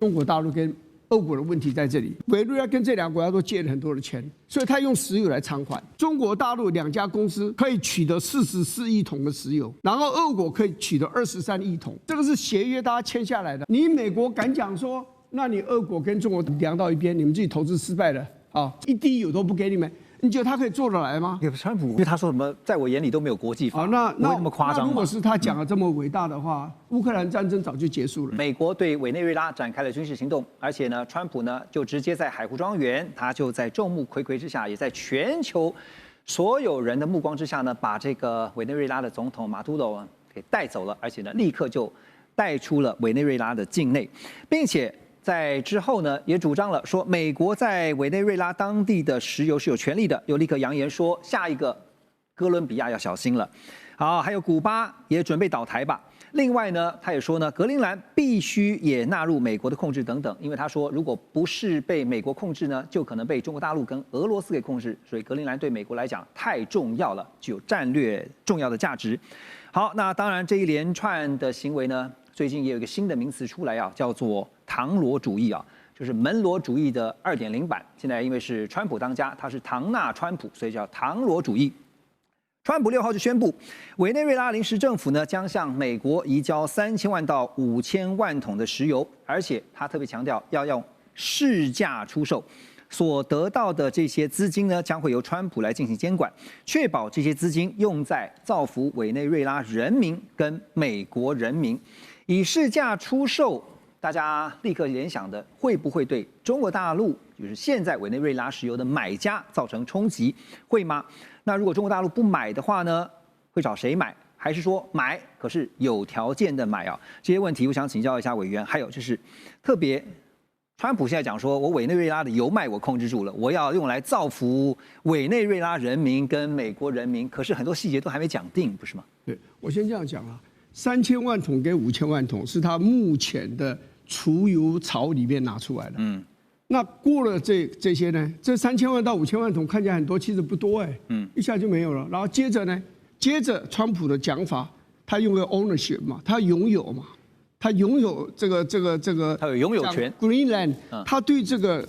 中国大陆跟俄国的问题在这里，委内瑞拉跟这两个国家都借了很多的钱，所以他用石油来偿还。中国大陆两家公司可以取得44亿桶的石油，然后俄国可以取得23亿桶，这个是协约大家签下来的。你美国敢讲说，那你俄国跟中国量到一边，你们自己投资失败了啊，一滴油都不给你们。你觉得他可以做得来吗？川普，因为他说什么，在我眼里都没有国际法，不会那么夸张。如果是他讲的这么伟大的话，乌克兰战争早就结束了。美国对委内瑞拉展开了军事行动，而且呢，川普呢就直接在海湖庄园，他就在众目睽睽之下，也在全球所有人的目光之下呢，把这个委内瑞拉的总统马杜罗给带走了，而且呢，立刻就带出了委内瑞拉的境内，并且在之后呢，也主张了说，美国在委内瑞拉当地的石油是有权利的，又立刻扬言说，下一个哥伦比亚要小心了。好，还有古巴也准备倒台吧。另外呢，他也说呢，格陵兰必须也纳入美国的控制等等，因为他说，如果不是被美国控制呢，就可能被中国大陆跟俄罗斯给控制，所以格陵兰对美国来讲太重要了，具有战略重要的价值。好，那当然这一连串的行为呢，最近也有一个新的名词出来啊，叫做唐罗主义啊，就是门罗主义的2.0版。现在因为是川普当家，他是唐纳川普，所以叫唐罗主义。川普6号就宣布，委内瑞拉临时政府呢将向美国移交3000万到5000万桶的石油，而且他特别强调要用市价出售。所得到的这些资金呢，将会由川普来进行监管，确保这些资金用在造福委内瑞拉人民跟美国人民。以市价出售，大家立刻联想的会不会对中国大陆，就是现在委内瑞拉石油的买家造成冲击？会吗？那如果中国大陆不买的话呢，会找谁买？还是说买可是有条件的买啊？这些问题我想请教一下委员。还有就是特别，川普现在讲说，我委内瑞拉的油脉我控制住了，我要用来造福委内瑞拉人民跟美国人民，可是很多细节都还没讲定，不是吗？对，我先这样讲啊，3000万桶跟5000万桶是他目前的储油槽里面拿出来的。那过了这些呢？这3000万到5000万桶看起来很多，其实不多一下就没有了。然后接着呢，川普的讲法，他用个 ownership 嘛，他拥有嘛，他拥有这个，他有拥有权。Greenland，他对这个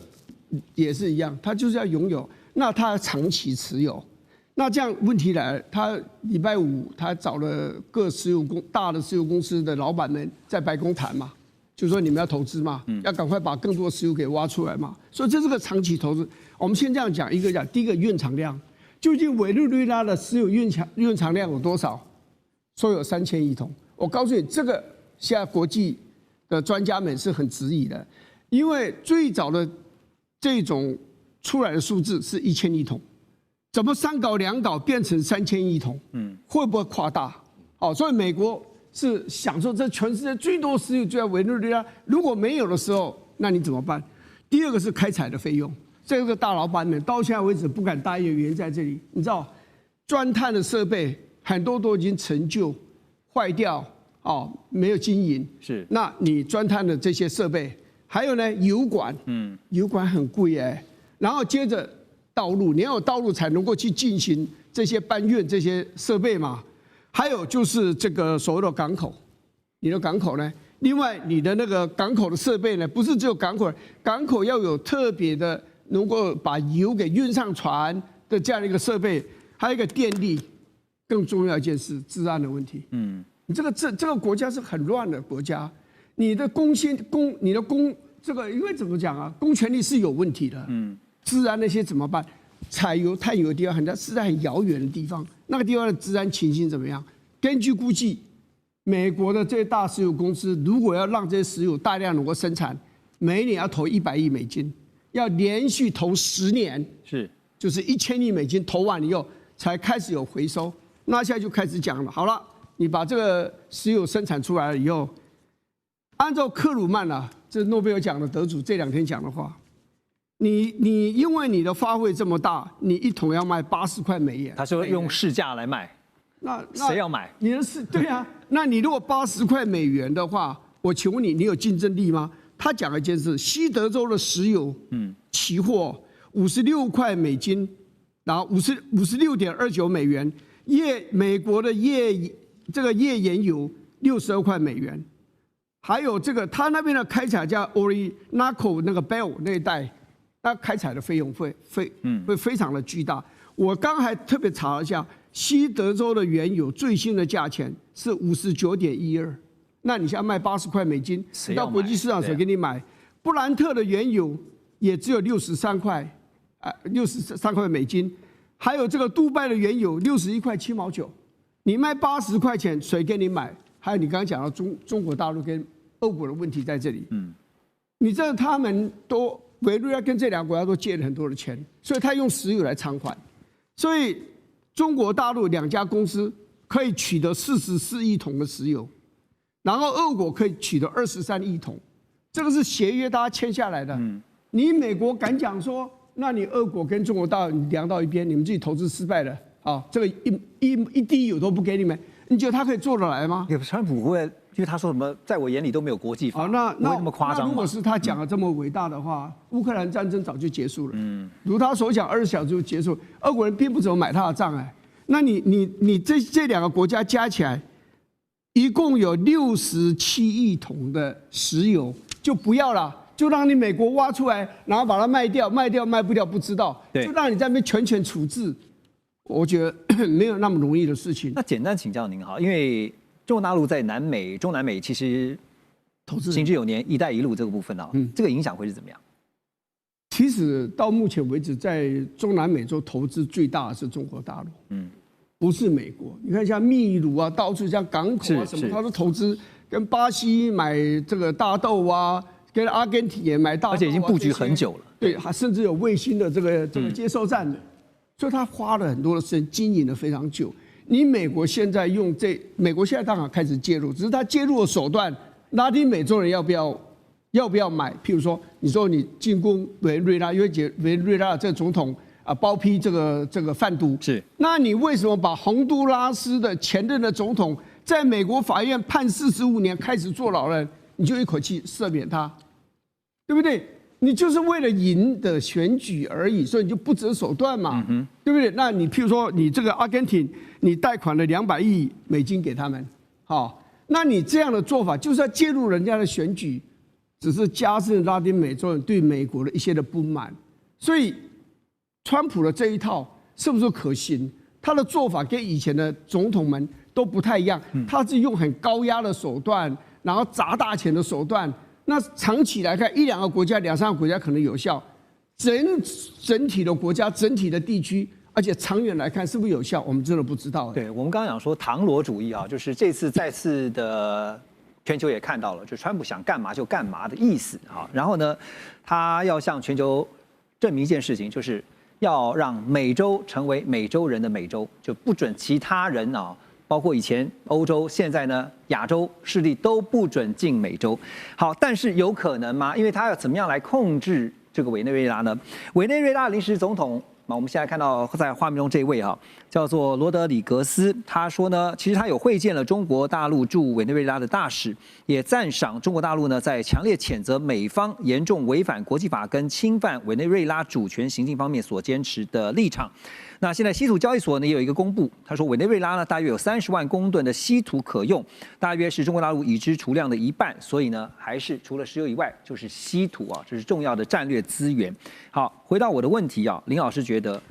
也是一样，他就是要拥有，那他长期持有。那这样问题来了，他礼拜5他找了各大的石油公司的老板们在白宫谈嘛。就说你们要投资嘛，要赶快把更多的石油给挖出来嘛，所以这是个长期投资。我们先这样讲，一个讲第一个蕴藏量，究竟委内瑞拉的石油蕴藏量有多少？说有3000亿桶。我告诉你，这个现在国际的专家们是很质疑的，因为最早的这种出来的数字是1000亿桶，怎么3搞2搞变成3000亿桶？会不会夸大？所以美国是想说，这全世界最多石油就在委内瑞拉，如果没有的时候，那你怎么办？第二个是开采的费用，这个大老板们到现在为止不敢答应的原因在这里。你知道，钻探的设备很多都已经陈旧、坏掉，没有经营。是，那你钻探的这些设备，还有呢，油管，油管很贵然后接着道路，你要有道路才能够去进行这些搬运这些设备嘛。还有就是这个所谓的港口，你的港口呢？另外，你的那个港口的设备呢，不是只有港口，港口要有特别的能够把油给运上船的这样的一个设备，还有一个电力，更重要一件事，治安的问题。你这个国家是很乱的国家，你的这个因为怎么讲啊？公权力是有问题的。治安那些怎么办？采油、探油的地方是在很遥远的地方，那个地方的治安情形怎么样？根据估计，美国的这些大石油公司如果要让这些石油大量能够生产，每年要投100亿美金，要连续投10年，就是1000亿美金投完以后才开始有回收。那现在就开始讲了，好了，你把这个石油生产出来了以后，按照克鲁曼这诺贝尔奖的得主这2天讲的话。你因为你的发挥这么大，你1桶要卖80块美元，他说用市价来卖，那谁要买？你的对啊，那你如果80块美元的话，我请问你，你有竞争力吗？他讲了一件事，西德州的石油，期货56块美金，然后56.29美元，美国的页岩油62块美元，还有这个他那边的开采叫 Orinoco 那个 Bell 那一带，那开采的费用会非常的巨大。我刚还特别查了一下，西德州的原油最新的价钱是59.12，那你现在卖80块美金，到国际市场谁给你买？布兰特的原油也只有63块，63块美金，还有这个杜拜的原油61块7毛9，你卖80块钱，谁给你买？还有你刚刚讲到中国大陆跟俄国的问题在这里，你知道他们都委内瑞拉跟这两个国家都借了很多的钱，所以他用石油来偿还，所以中国大陆2家公司可以取得44亿桶的石油，然后俄国可以取得23亿桶，这个是协约大家签下来的。你美国敢讲说，那你俄国跟中国大陆你量到一边，你们自己投资失败了啊，这个一滴油都不给你们，你觉得他可以做得来吗？川普会，因为他说什么，在我眼里都没有国际法，那不会那么夸张。如果是他讲的这么伟大的话，乌克兰战争早就结束了。如他所讲，20小时就结束。俄国人并不怎么买他的账哎。那你这两个国家加起来，一共有67亿桶的石油，就不要了。就让你美国挖出来，然后把它卖掉，卖不掉不知道，就让你在那边全处置，我觉得没有那么容易的事情。那简单请教您哈，因为中国大陆在南美、中南美其实投资行之有年，“一带一路”这个部分啊，这个影响会是怎么样？其实到目前为止，在中南美洲投资最大的是中国大陆，不是美国。你看像秘鲁啊，到处像港口啊什么，它都投资，跟巴西买这个大豆啊。跟阿根廷也买大豆，而且已经布局很久了。对，还甚至有卫星的这个接收站的，所以他花了很多的时间经营了非常久。你美国现在美国现在当然开始介入，只是他介入的手段，拉丁美洲人要不要买？譬如说，你说你进攻委内瑞拉，因为委内瑞拉这个总统包庇这个贩毒，是，那你为什么把洪都拉斯的前任的总统在美国法院判45年，开始坐牢了？你就一口气赦免他，对不对？你就是为了赢的选举而已，所以你就不择手段嘛，对不对？那你譬如说，你这个阿根廷，你贷款了200亿美金给他们，好，那你这样的做法就是要介入人家的选举，只是加深拉丁美洲人对美国的一些的不满。所以，川普的这一套是不是可行？他的做法跟以前的总统们都不太一样，他是用很高压的手段。然后砸大钱的手段，那长期来看，1、2个国家、2、3个国家可能有效，整体的国家、整体的地区，而且长远来看是不是有效，我们真的不知道。对，我们刚刚讲说唐罗主义啊，就是这次再次的全球也看到了，就川普想干嘛就干嘛的意思啊。然后呢，他要向全球证明一件事情，就是要让美洲成为美洲人的美洲，就不准其他人啊。包括以前欧洲，现在呢亚洲势力都不准进美洲。好，但是有可能吗？因为他要怎么样来控制这个委内瑞拉呢？委内瑞拉临时总统，我们现在看到在画面中这位叫做罗德里格斯，他说呢，其实他有会见了中国大陆驻委内瑞拉的大使，也赞赏中国大陆呢在强烈谴责美方严重违反国际法跟侵犯委内瑞拉主权行径方面所坚持的立场。那现在稀土交易所呢也有一个公布，他说委内瑞拉呢大约有30万公吨的稀土可用，大约是中国大陆已知储量的1半，所以呢还是除了石油以外就是稀土啊，这是重要的战略资源。好，回到我的问题林老师觉得，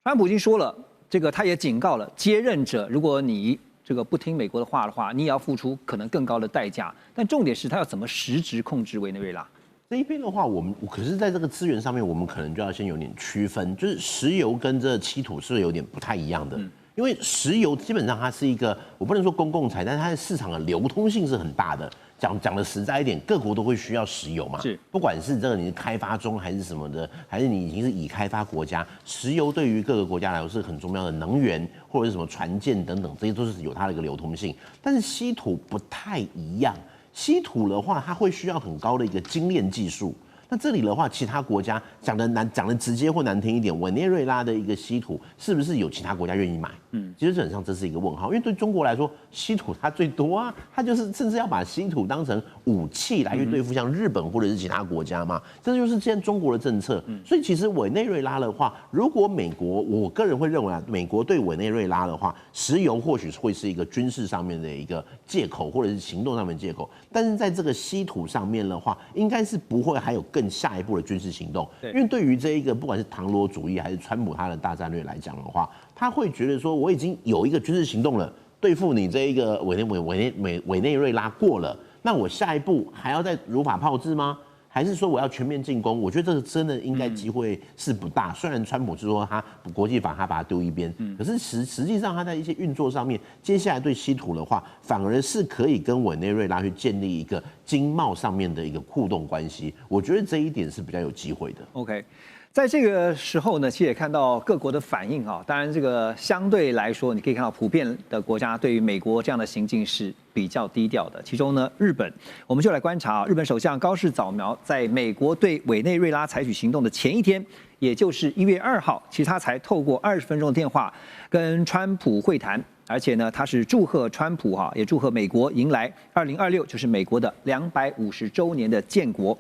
川普已经说了，这个他也警告了接任者，如果你这个不听美国的话，你也要付出可能更高的代价。但重点是他要怎么实质控制委内瑞拉。这一边的话，可是在这个资源上面，我们可能就要先有点区分，就是石油跟这稀土是有点不太一样的。因为石油基本上它是一个，我不能说公共财，但是它的市场的流通性是很大的。讲的实在一点，各国都会需要石油嘛，是，不管是这个你是开发中还是什么的，还是你已经是已开发国家，石油对于各个国家来说是很重要的能源，或者是什么船舰等等，这些都是有它的一个流通性。但是稀土不太一样。稀土的话，它会需要很高的一个精炼技术，那这里的话，其他国家讲的直接或难听一点，委内瑞拉的一个稀土是不是有其他国家愿意买？其实基本上这是一个问号，因为对中国来说，稀土它最多啊，它就是甚至要把稀土当成武器来去对付像日本或者是其他国家嘛，这就是现在中国的政策。所以其实委内瑞拉的话，如果美国，我个人会认为啊，美国对委内瑞拉的话，石油或许会是一个军事上面的一个借口，或者是行动上面的借口，但是在这个稀土上面的话，应该是不会还有更下一步的军事行动，因为对于这一个不管是唐罗主义还是川普他的大战略来讲的话，他会觉得说我已经有一个军事行动了，对付你这一个委内瑞拉过了，那我下一步还要再如法炮制吗？还是说我要全面进攻？我觉得这个真的应该机会是不大。虽然川普是说他国际法他把它丢一边，可是实际上他在一些运作上面，接下来对稀土的话，反而是可以跟委内瑞拉去建立一个经贸上面的一个互动关系。我觉得这一点是比较有机会的。OK。在这个时候呢，其实也看到各国的反应啊。当然，这个相对来说，你可以看到普遍的国家对于美国这样的行径是比较低调的。其中呢，日本，我们就来观察日本首相高市早苗在美国对委内瑞拉采取行动的前一天，也就是1月2号，其实他才透过20分钟的电话跟川普会谈，而且呢，他是祝贺川普也祝贺美国迎来2026，就是美国的250周年的建国。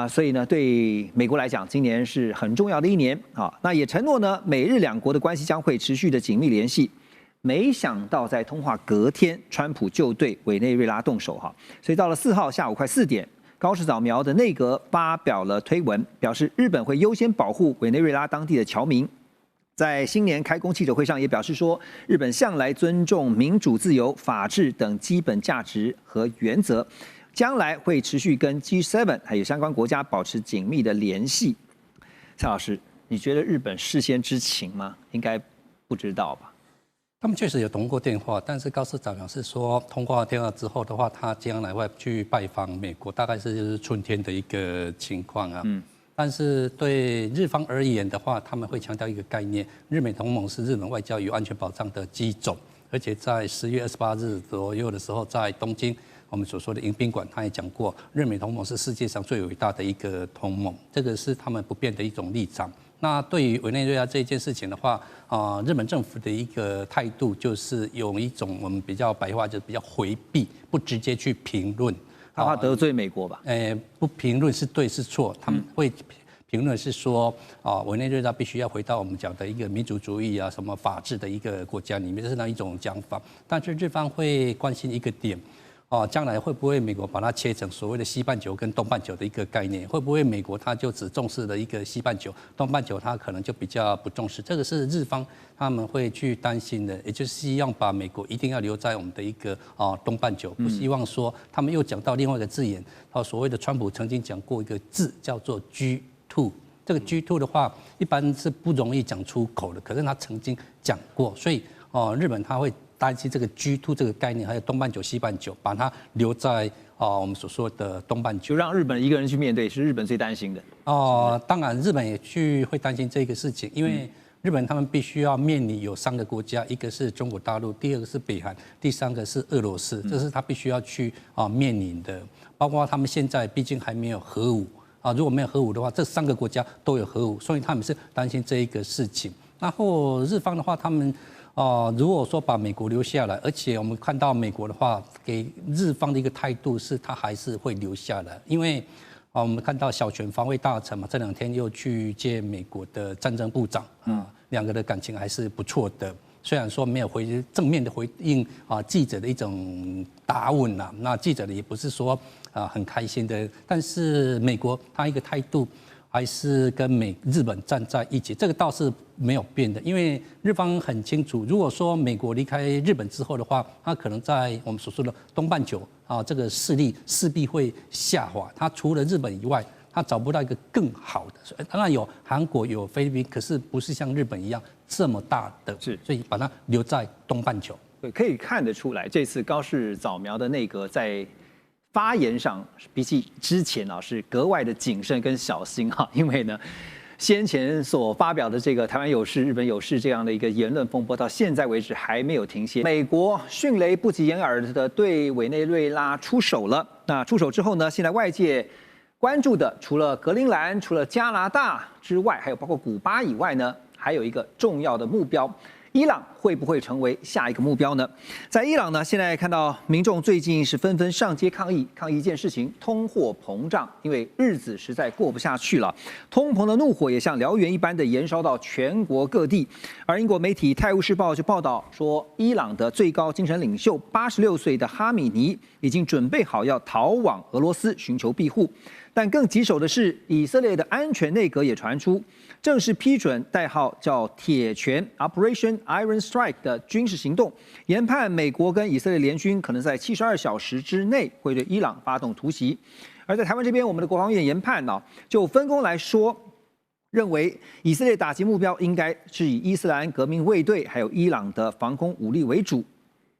所以呢，对美国来讲，今年是很重要的一年啊。那也承诺呢，美日两国的关系将会持续的紧密联系。没想到在通话隔天，川普就对委内瑞拉动手哈。所以到了4号下午快4点，高市早苗的内阁发表了推文，表示日本会优先保护委内瑞拉当地的侨民。在新年开工记者会上也表示说，日本向来尊重民主、自由、法治等基本价值和原则。将来会持续跟 G7 还有相关国家保持紧密的联系。蔡老师，你觉得日本事先知情吗？应该不知道吧？他们确实有通过电话，但是高市早苗是说，通过电话之后的话，他将来会去拜访美国，大概是就是春天的一个情况啊。但是对日方而言的话，他们会强调一个概念：日美同盟是日本外交与安全保障的基种，而且在10月28日左右的时候，在东京。我们所说的迎宾馆，他也讲过，日美同盟是世界上最伟大的一个同盟，这个是他们不变的一种立场。那对于委内瑞拉这一件事情的话，日本政府的一个态度就是有一种我们比较白话，就是比较回避，不直接去评论，他怕得罪美国吧？不评论是对是错，他们会评论是说，委内瑞拉必须要回到我们讲的一个民主主义啊、什么法治的一个国家里面，这是那一种讲法。但是日方会关心一个点。将来会不会美国把它切成所谓的西半球跟东半球的一个概念？会不会美国它就只重视了一个西半球，东半球它可能就比较不重视？这个是日方他们会去担心的，也就是希望把美国一定要留在我们的一个东半球，不希望说他们又讲到另外一个字眼，所谓的川普曾经讲过一个字叫做 G2， 这个 G2 的话一般是不容易讲出口的，可是他曾经讲过，所以日本他会担心这个 G2 这个概念，还有东半球、西半球，把它留在我们所说的东半球，就让日本一个人去面对，是日本最担心的。当然日本也会担心这个事情，因为日本他们必须要面临有3个国家，一个是中国大陆，第2个是北韩，第3个是俄罗斯，这是他必须要去面临的。包括他们现在毕竟还没有核武如果没有核武的话，这3个国家都有核武，所以他们是担心这一个事情。然后日方的话，他们如果说把美国留下来，而且我们看到美国的话，给日方的一个态度是，他还是会留下来，因为我们看到小泉防卫大臣嘛，这2天又去见美国的战争部长，2个的感情还是不错的。虽然说没有正面的回应记者的一种答问啦，那记者也不是说很开心的，但是美国他一个态度。还是跟日本站在一起，这个倒是没有变的，因为日方很清楚，如果说美国离开日本之后的话，它可能在我们所说的东半球这个势力势必会下滑。它除了日本以外，它找不到一个更好的。当然有韩国有菲律宾，可是不是像日本一样这么大的，所以把它留在东半球。对，可以看得出来，这次高市早苗的内阁在发言上比起之前是格外的谨慎跟小心因为呢，先前所发表的这个台湾有事、日本有事这样的一个言论风波，到现在为止还没有停歇。美国迅雷不及掩耳的对委内瑞拉出手了。那出手之后呢，现在外界关注的除了格陵兰、除了加拿大之外，还有包括古巴以外呢，还有一个重要的目标。伊朗会不会成为下一个目标呢？在伊朗呢，现在看到民众最近是纷纷上街抗议一件事情：通货膨胀，因为日子实在过不下去了。通膨的怒火也像燎原一般的延烧到全国各地。而英国媒体《泰晤士报》就报道说，伊朗的最高精神领袖86岁的哈米尼已经准备好要逃往俄罗斯寻求庇护。但更棘手的是，以色列的安全内阁也传出，正式批准代号叫“铁拳 ”（Operation Iron Strike） 的军事行动，研判美国跟以色列联军可能在72小时之内会对伊朗发动突袭。而在台湾这边，我们的国防院研判呢，就分工来说，认为以色列打击目标应该是以伊斯兰革命卫队还有伊朗的防空武力为主。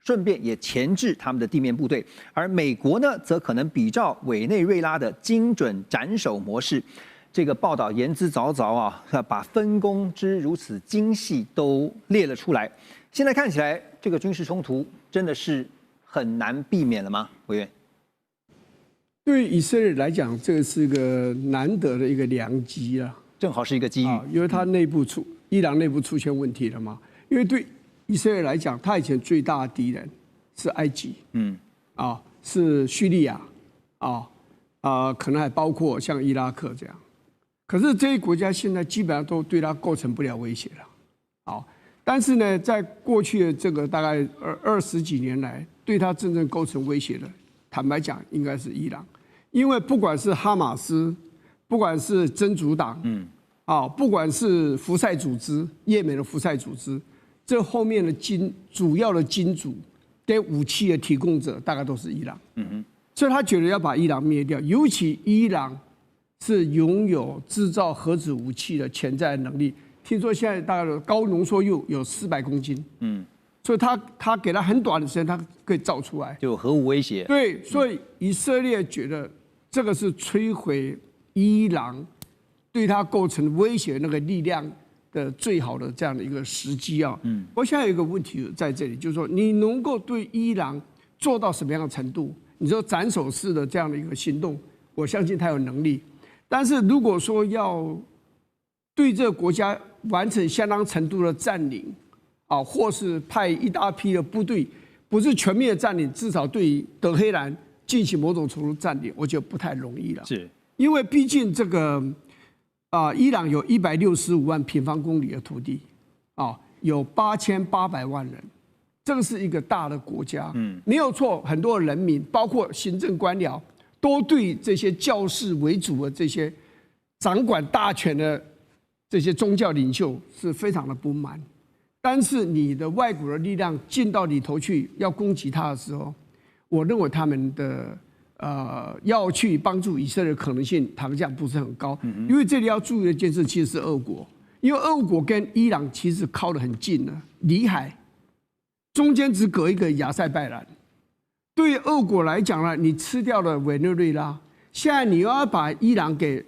顺便也钳制他们的地面部队，而美国呢，则可能比照委内瑞拉的精准斩首模式。这个报道言之凿凿啊，把分工之如此精细都列了出来。现在看起来，这个军事冲突真的是很难避免了吗？委员，对于以色列来讲，这个是一个难得的一个良机啊，正好是一个机遇，因为它伊朗内部出现问题了嘛，因为对以色列来讲，他以前最大的敌人是埃及，是叙利亚，可能还包括像伊拉克这样。可是这些国家现在基本上都对他构成不了威胁了，但是呢，在过去的这个大概20几年来，对他真正构成威胁的，坦白讲，应该是伊朗，因为不管是哈马斯，不管是真主党，不管是福塞组织，也门的福塞组织。这后面的主要的金主跟武器的提供者，大概都是伊朗。所以他觉得要把伊朗灭掉，尤其伊朗是拥有制造核子武器的潜在能力。听说现在大概高浓缩铀有400公斤。所以他给他很短的时间，他可以造出来，就有核武威胁。对，所以以色列觉得这个是摧毁伊朗对他构成威胁那个力量的最好的这样的一个时机啊。我现在有一个问题在这里，就是说你能够对伊朗做到什么样的程度？你说斩首式的这样的一个行动，我相信他有能力。但是如果说要对这个国家完成相当程度的占领，或是派一大批的部队，不是全面的占领，至少对于德黑兰进行某种程度占领，我觉得不太容易了。是，因为毕竟这个。伊朗有165万平方公里的土地，有8800万人，这个是一个大的国家，没有错。很多人民，包括行政官僚，都对这些教士为主的这些掌管大权的这些宗教领袖是非常的不满。但是你的外国的力量进到里头去要攻击他的时候，我认为他们的。要去帮助以色列的可能性，坦白讲不是很高，因为这里要注意的一件事，其实是俄国，因为俄国跟伊朗其实靠得很近了，里海中间只隔一个亚塞拜然。对于俄国来讲呢，你吃掉了委内瑞拉，现在你要把伊朗给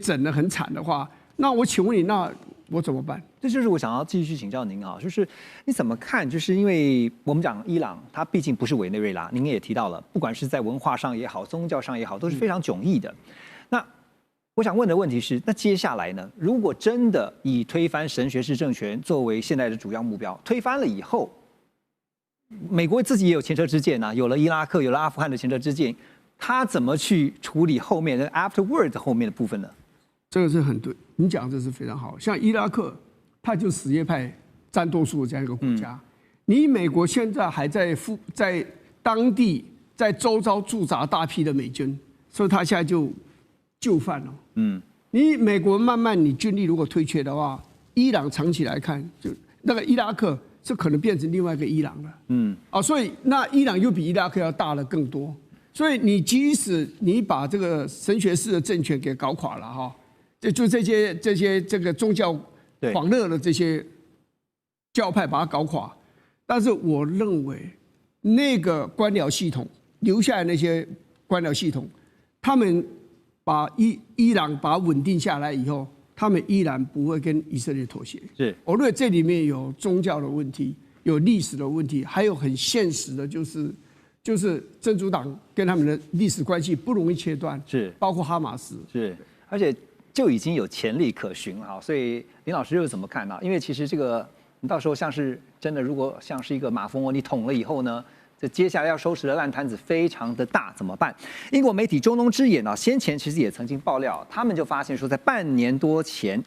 整得很惨的话，那我请问你，那我怎么办？这就是我想要继续请教您啊，就是你怎么看？就是因为我们讲伊朗，它毕竟不是委内瑞拉，您也提到了，不管是在文化上也好，宗教上也好，都是非常迥异的。那我想问的问题是，那接下来呢？如果真的以推翻神学式政权作为现在的主要目标，推翻了以后，美国自己也有前车之鉴啊，有了伊拉克，有了阿富汗的前车之鉴，他怎么去处理后面的 afterward 后面的部分呢？这个是很对，你讲这是非常好。像伊拉克，它就什叶派占多数的这样一个国家。你美国现在还在当地在周遭驻扎大批的美军，所以他现在就范了。你美国慢慢你军力如果退却的话，伊朗长期来看，就那个伊拉克是可能变成另外一个伊朗了。所以那伊朗又比伊拉克要大了更多。所以你即使你把这个神学式的政权给搞垮了就这些这个宗教狂热的这些教派把它搞垮，但是我认为那个官僚系统留下来那些官僚系统，他们把伊朗把它稳定下来以后，他们依然不会跟以色列妥协。是，我认为这里面有宗教的问题，有历史的问题，还有很现实的，就是就是真主党跟他们的历史关系不容易切断，是包括哈马斯是，而且就已经有潜力可循了哈。所以林老师又怎么看呢？因为其实这个你到时候像是真的，如果像是一个马蜂窝，你捅了以后呢？这接下来要收拾的烂摊子非常的大，怎么办？英国媒体中东之眼啊，先前其实也曾经爆料，他们就发现说，在半年多前，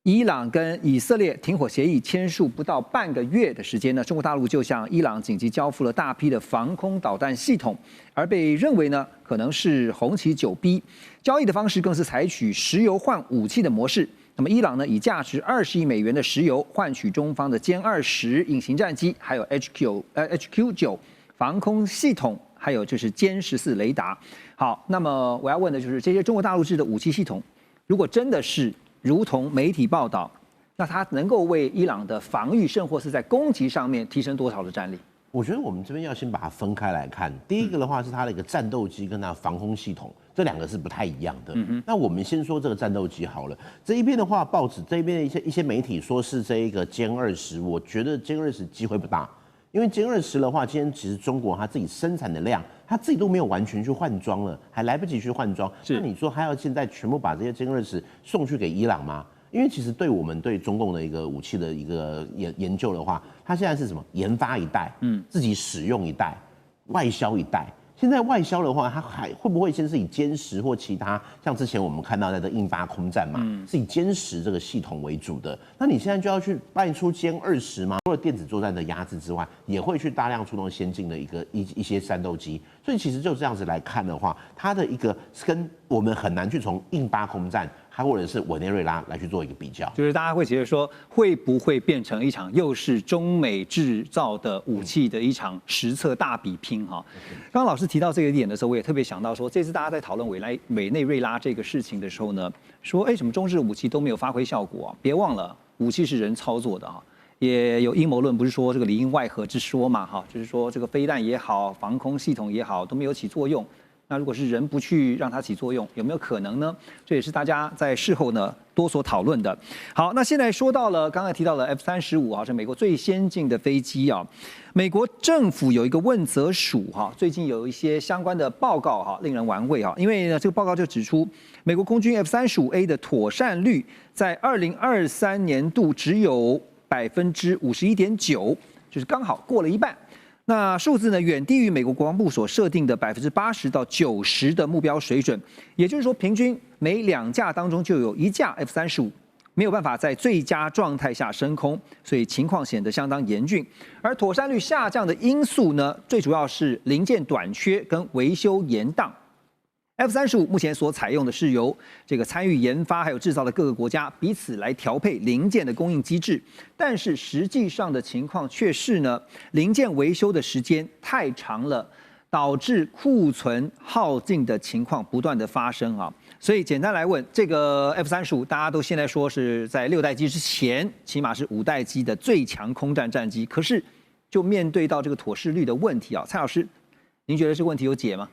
伊朗跟以色列停火协议签署不到半个月的时间呢，中国大陆就向伊朗紧急交付了大批的防空导弹系统，而被认为呢可能是红旗9B，交易的方式更是采取石油换武器的模式。那么伊朗呢，以价值20亿美元的石油换取中方的歼20隐形战机，还有 HQ9防空系统，还有就是歼14雷达。好，那么我要问的就是这些中国大陆制的武器系统，如果真的是如同媒体报道，那它能够为伊朗的防御甚或是在攻击上面提升多少的战力？我觉得我们这边要先把它分开来看。第一个的话是它的一个战斗机跟它的防空系统，这两个是不太一样的。那我们先说这个战斗机好了。这一边的话，报纸这一边的一些媒体说是这一个歼20，我觉得歼20机会不大，因为歼20的话，今天其实中国它自己生产的量，它自己都没有完全去换装了，还来不及去换装。那你说还要现在全部把这些歼20送去给伊朗吗？因为其实对我们对中共的一个武器的一个研究的话，它现在是什么？研发一代，自己使用一代，外销一代。现在外销的话，它还会不会先是以歼10或其他像之前我们看到的印巴空战嘛，是以歼10这个系统为主的？那你现在就要去卖出歼20吗？除了电子作战的压制之外，也会去大量出动先进的一些战斗机。所以其实就这样子来看的话，它的一个跟我们很难去从印巴空战。它或者是委内瑞拉来去做一个比较，就是大家会觉得说，会不会变成一场又是中美制造的武器的一场实测大比拼哈？刚刚老师提到这个点的时候，我也特别想到说，这次大家在讨论委内瑞拉这个事情的时候呢，说什么中制武器都没有发挥效果啊？别忘了，武器是人操作的哈。也有阴谋论，不是说这个里应外合之说嘛哈，就是说这个飞弹也好，防空系统也好，都没有起作用。那如果是人不去让它起作用，有没有可能呢？这也是大家在事后呢多所讨论的。好，那现在说到了刚才提到了 F-35啊，是美国最先进的飞机啊。美国政府有一个问责署哈，最近有一些相关的报告哈，令人玩味哈。因为呢，这个报告就指出，美国空军 F-35A 的妥善率在2023年度只有51.9%，就是刚好过了一半。那数字呢，远低于美国国防部所设定的80%到90%的目标水准，也就是说，平均每2架当中就有1架 F-35没有办法在最佳状态下升空，所以情况显得相当严峻。而妥善率下降的因素呢，最主要是零件短缺跟维修延宕。F-35目前所采用的是由这个参与研发还有制造的各个国家彼此来调配零件的供应机制，但是实际上的情况却是呢，零件维修的时间太长了，导致库存耗尽的情况不断的发生啊。所以简单来问，这个 F-35大家都现在说是在6代机之前，起码是5代机的最强空战战机，可是就面对到这个妥适率的问题啊，蔡老师，您觉得这个问题有解吗？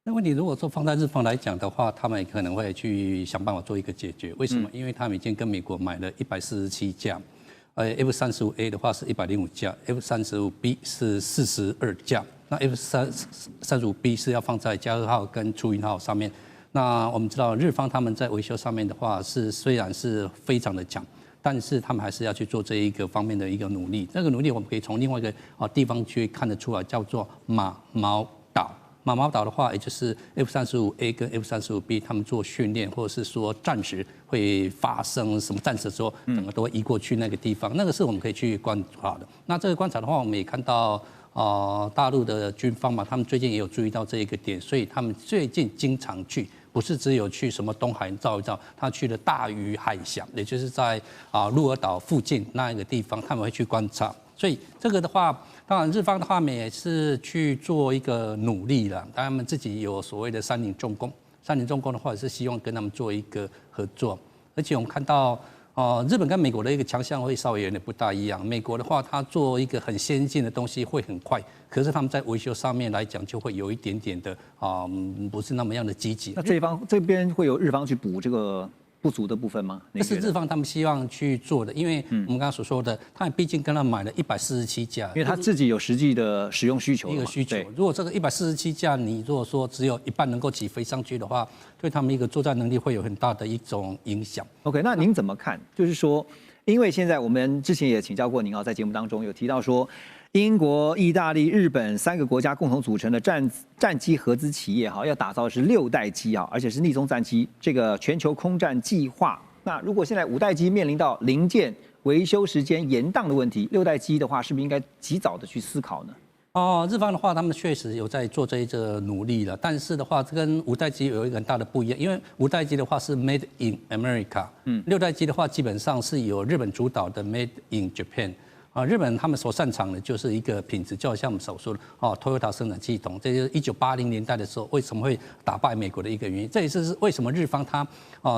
那问题如果说放在日方来讲的话，他们可能会去想办法做一个解决。为什么？因为他们已经跟美国买了147架，F-35A 的话是105架，F-35B 是42架。那 F-35B 是要放在加贺号跟出云号上面。那我们知道日方他们在维修上面的话虽然是非常的强，但是他们还是要去做这一个方面的一个努力。这个努力我们可以从另外一个地方去看得出来，叫做马毛岛。马毛岛的话，也就是 F-35A 跟 F-35B 他们做训练，或者是说战时会发生什么战事的时候，整个都会移过去那个地方，那个是我们可以去观察的。那这个观察的话，我们也看到大陆的军方嘛，他们最近也有注意到这一个点，所以他们最近经常去，不是只有去什么东海照一照，他去了大隅海峡，也就是在鹿儿岛附近那一个地方，他们会去观察。所以这个的话，当然日方的话也是去做一个努力了。他们自己有所谓的三菱重工，三菱重工的话也是希望跟他们做一个合作。而且我们看到，日本跟美国的一个强项会稍微有点不大一样。美国的话，它做一个很先进的东西会很快，可是他们在维修上面来讲就会有一点点的不是那么样的积极。那这边会有日方去补这个不足的部分吗？这是日方他们希望去做的，因为我们刚刚所说的，他们毕竟跟他买了147架，因为他自己有实际的使用需求，一个需求。如果这个147架，你如果说只有一半能够起飞上去的话，对他们一个作战能力会有很大的一种影响。OK， 那您怎么看？就是说，因为现在我们之前也请教过您在节目当中有提到说，英国、意大利、日本3个国家共同组成的战机合资企业要打造的是6代机而且是逆踪战机，这个全球空战计划。那如果现在5代机面临到零件维修时间延宕的问题，6代机的话，是不是应该及早的去思考呢？日方的话，他们确实有在做这一个努力了，但是的话，这跟5代机有一个很大的不一样，因为5代机的话是 Made in America，6代机的话基本上是由日本主导的 Made in Japan。日本他们所擅长的就是一个品质，就好像我们所说的Toyota 生产系统，这就是1980年代的时候为什么会打败美国的一个原因。这也是为什么日方他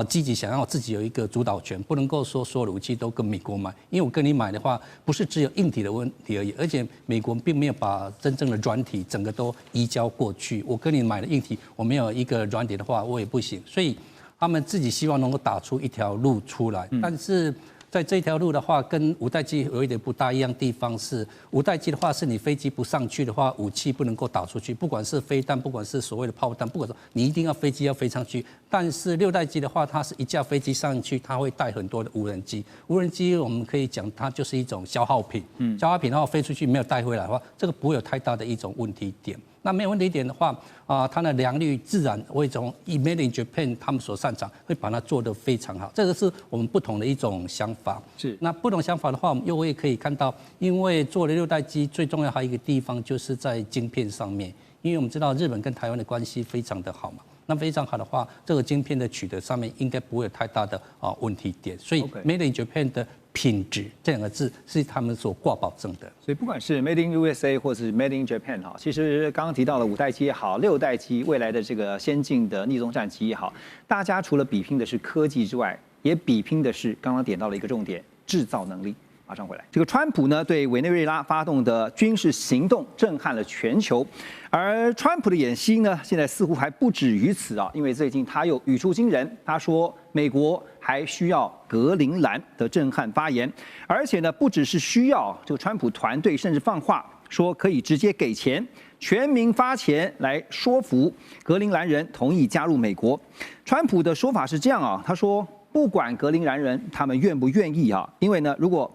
积极想要自己有一个主导权，不能够说所有的武器都跟美国买，因为我跟你买的话，不是只有硬体的问题而已，而且美国并没有把真正的软体整个都移交过去。我跟你买的硬体，我没有一个软体的话，我也不行。所以他们自己希望能够打出一条路出来，但是在这条路的话，跟5代机有一点不大一样的地方是，5代机的话是你飞机不上去的话，武器不能够打出去，不管是飞弹，不管是所谓的炮弹，不管说你一定要飞机要飞上去。但是6代机的话，它是一架飞机上去，它会带很多的无人机。无人机我们可以讲它就是一种消耗品，消耗品的话飞出去没有带回来的话，这个不会有太大的一种问题点。那没有问题点的话，它的良率自然会从 Made in Japan 他们所擅长，会把它做得非常好。这个是我们不同的一种想法。是。那不同想法的话，我们又可以看到，因为做了6代机，最重要还有一个地方就是在晶片上面，因为我们知道日本跟台湾的关系非常的好嘛。那非常好的话，这个晶片的取得上面应该不会有太大的问题点。所以 Made in Japan 的品质这2个字是他们所挂保证的。所以不管是 Made in USA 或是 Made in Japan 其实刚刚提到了5代机也好，6代机未来的这个先进的逆踪战机也好，大家除了比拼的是科技之外，也比拼的是刚刚点到了一个重点，制造能力。马上回来。这个川普呢对委内瑞拉发动的军事行动震撼了全球，而川普的演习呢现在似乎还不止于此因为最近他又语出惊人，他说美国还需要格陵兰的震撼发言，而且呢不只是需要，这个川普团队甚至放话说可以直接给钱，全民发钱来说服格陵兰人同意加入美国。川普的说法是这样他说不管格陵兰人他们愿不愿意因为呢如果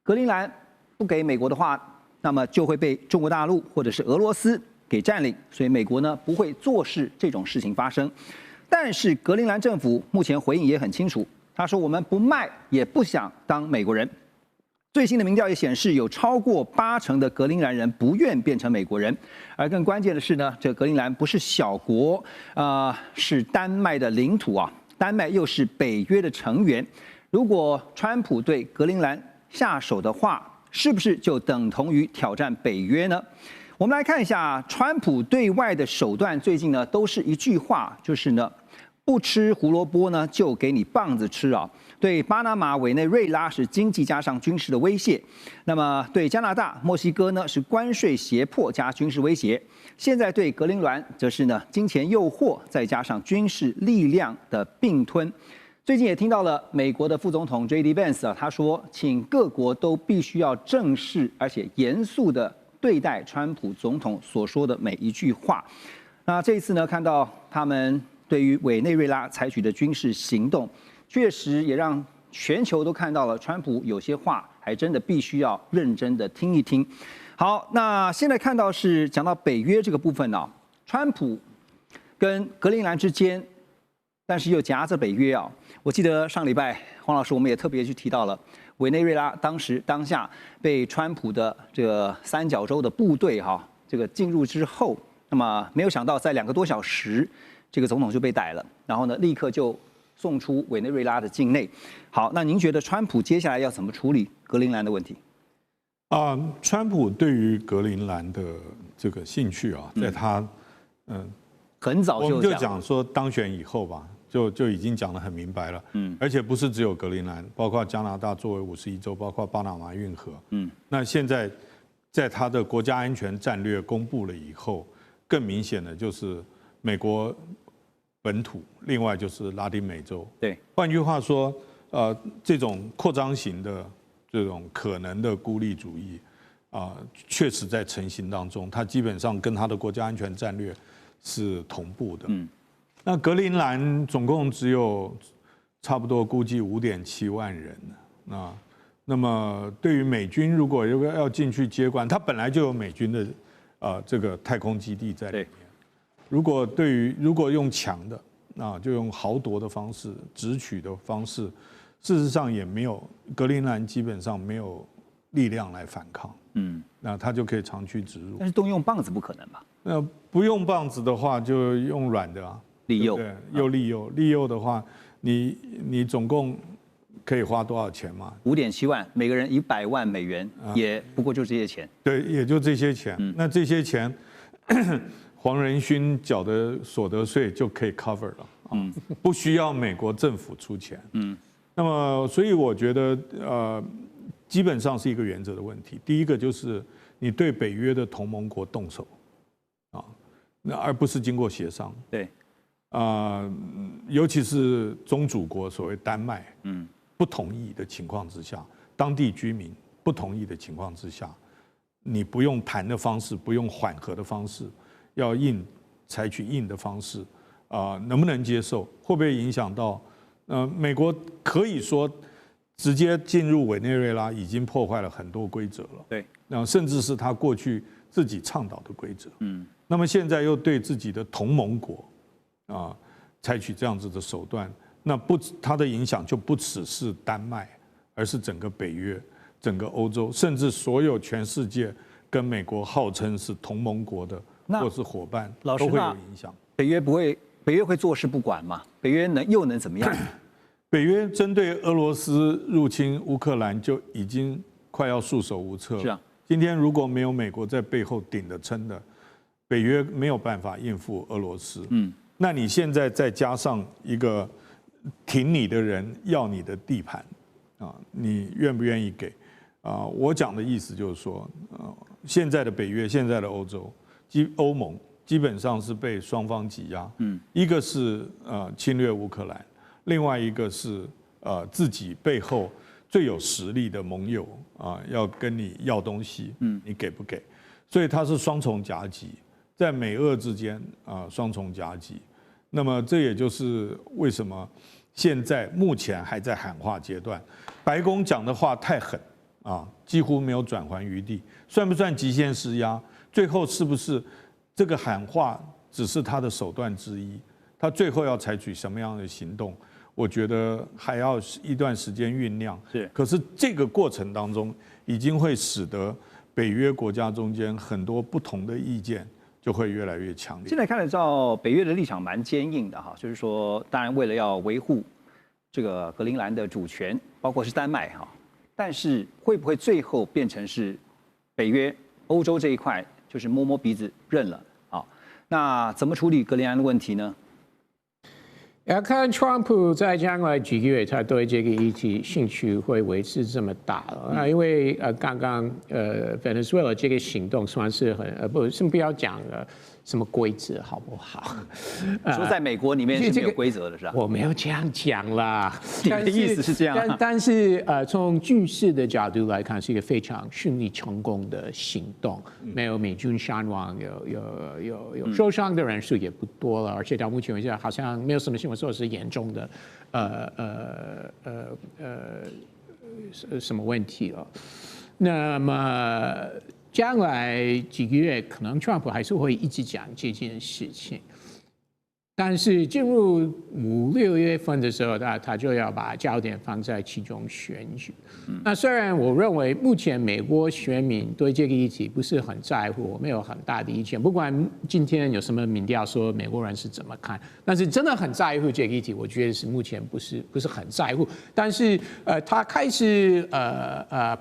格陵兰不给美国的话，那么就会被中国大陆或者是俄罗斯给占领，所以美国呢不会坐视这种事情发生。但是格陵兰政府目前回应也很清楚，他说我们不卖也不想当美国人。最新的民调也显示，有超过80%的格陵兰人不愿变成美国人。而更关键的是呢，这格陵兰不是小国，是丹麦的领土丹麦又是北约的成员。如果川普对格陵兰下手的话，是不是就等同于挑战北约呢？我们来看一下川普对外的手段，最近呢都是一句话，就是呢不吃胡萝卜呢就给你棒子吃对巴拿马、委内瑞拉是经济加上军事的威胁，那么对加拿大、墨西哥呢是关税胁迫加军事威胁，现在对格陵兰则是呢金钱诱惑再加上军事力量的并吞。最近也听到了美国的副总统 J.D. Vance 他说，请各国都必须要正视而且严肃的对待川普总统所说的每一句话。那这一次呢，看到他们对于委内瑞拉采取的军事行动，确实也让全球都看到了川普有些话还真的必须要认真的听一听。好，那现在看到是讲到北约这个部分川普跟格陵兰之间，但是又夹着北约我记得上礼拜黄老师我们也特别去提到了委内瑞拉当下被川普的这个三角洲的部队这个进入之后，那么没有想到在2个多小时，这个总统就被逮了，然后呢立刻就送出委内瑞拉的境内。好，那您觉得川普接下来要怎么处理格陵兰的问题？川普对于格陵兰的这个兴趣在他很早就我们就讲说当选以后吧。就已经讲得很明白了，而且不是只有格陵兰，包括加拿大作为51州，包括巴拿马运河，那现在在他的国家安全战略公布了以后，更明显的就是美国本土另外就是拉丁美洲。对，换句话说，这种扩张型的这种可能的孤立主义确实在成型当中，它基本上跟它的国家安全战略是同步的。那格陵兰总共只有差不多估计5.7万人。那么对于美军如果要进去接管，它本来就有美军的这个太空基地在里面。如果用强的就用豪夺的方式、直取的方式，事实上也没有格陵兰基本上没有力量来反抗。那它就可以长驱直入。但是动用棒子不可能吧？那不用棒子的话，就用软的利诱，对，又利诱。利诱的话，你总共可以花多少钱嘛？5.7万，每个人100万美元，也不过就这些钱。对，也就这些钱。那这些钱，黄仁勋缴的所得税就可以 cover 了。不需要美国政府出钱。那么，所以我觉得基本上是一个原则的问题。第一个就是你对北约的同盟国动手那而不是经过协商。对。尤其是宗主国所谓丹麦，不同意的情况之下，当地居民不同意的情况之下，你不用谈的方式，不用缓和的方式，要采取硬的方式，能不能接受？会不会影响到？美国可以说直接进入委内瑞拉已经破坏了很多规则了，对，甚至是他过去自己倡导的规则，那么现在又对自己的同盟国。采取这样子的手段，那它的影响就不只是丹麦，而是整个北约、整个欧洲，甚至所有全世界跟美国号称是同盟国的或是伙伴，都会有影响。北约会坐视不管吗？北约又能怎么样？北约针对俄罗斯入侵乌克兰就已经快要束手无策了。是啊，今天如果没有美国在背后顶着撑的，北约没有办法应付俄罗斯。那你现在再加上一个挺你的人要你的地盘，你愿不愿意给？我讲的意思就是说，现在的北约、现在的欧盟基本上是被双方挤压。一个是侵略乌克兰，另外一个是自己背后最有实力的盟友要跟你要东西，你给不给？所以它是双重夹击，在美俄之间双重夹击。那么这也就是为什么现在目前还在喊话阶段，白宫讲的话太狠几乎没有转圜余地，算不算极限施压？最后是不是这个喊话只是他的手段之一？他最后要采取什么样的行动？我觉得还要一段时间酝酿。可是这个过程当中，已经会使得北约国家中间很多不同的意见。就会越来越强烈。现在看得到北约的立场蛮坚硬的就是说，当然为了要维护这个格陵兰的主权，包括是丹麦但是会不会最后变成是北约欧洲这一块就是摸摸鼻子认了那怎么处理格陵兰的问题呢？要看川普在将来几个月，他对这个议题兴趣会维持这么大了。因为刚刚Venezuela 这个行动算是先不要讲什么规则好不好？说在美国里面是没有规则的是吧？我没有这样讲啦，你的意思是这样。但是从军事的角度来看，是一个非常顺利成功的行动，没有美军伤亡，有受伤的人数也不多了，而且到目前为止好像没有什么新闻说是严重的什么问题了。那么将来几个月，可能 Trump 还是会一直讲这件事情，但是进入5、6月份的时候，他就要把焦点放在其中选举。那虽然我认为目前美国选民对这个议题不是很在乎，我没有很大的意见。不管今天有什么民调说美国人是怎么看，但是真的很在乎这个议题，我觉得是目前不是很在乎。但是他开始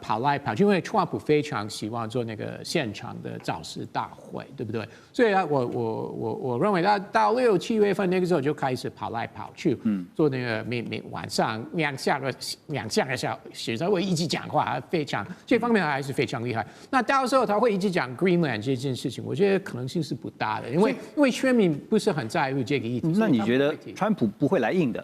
跑来跑去，因为 Trump 非常希望做那个现场的造势大会，对不对？所以我认为他到6、7月。月份那个时候就开始跑来跑去，做那个每晚上两三个小时，他会一直讲话，这方面还是非常厉害。那到时候他会一直讲 Greenland 这件事情，我觉得可能性是不大的，因为选民不是很在乎这个议题。那你觉得川普不会来硬的？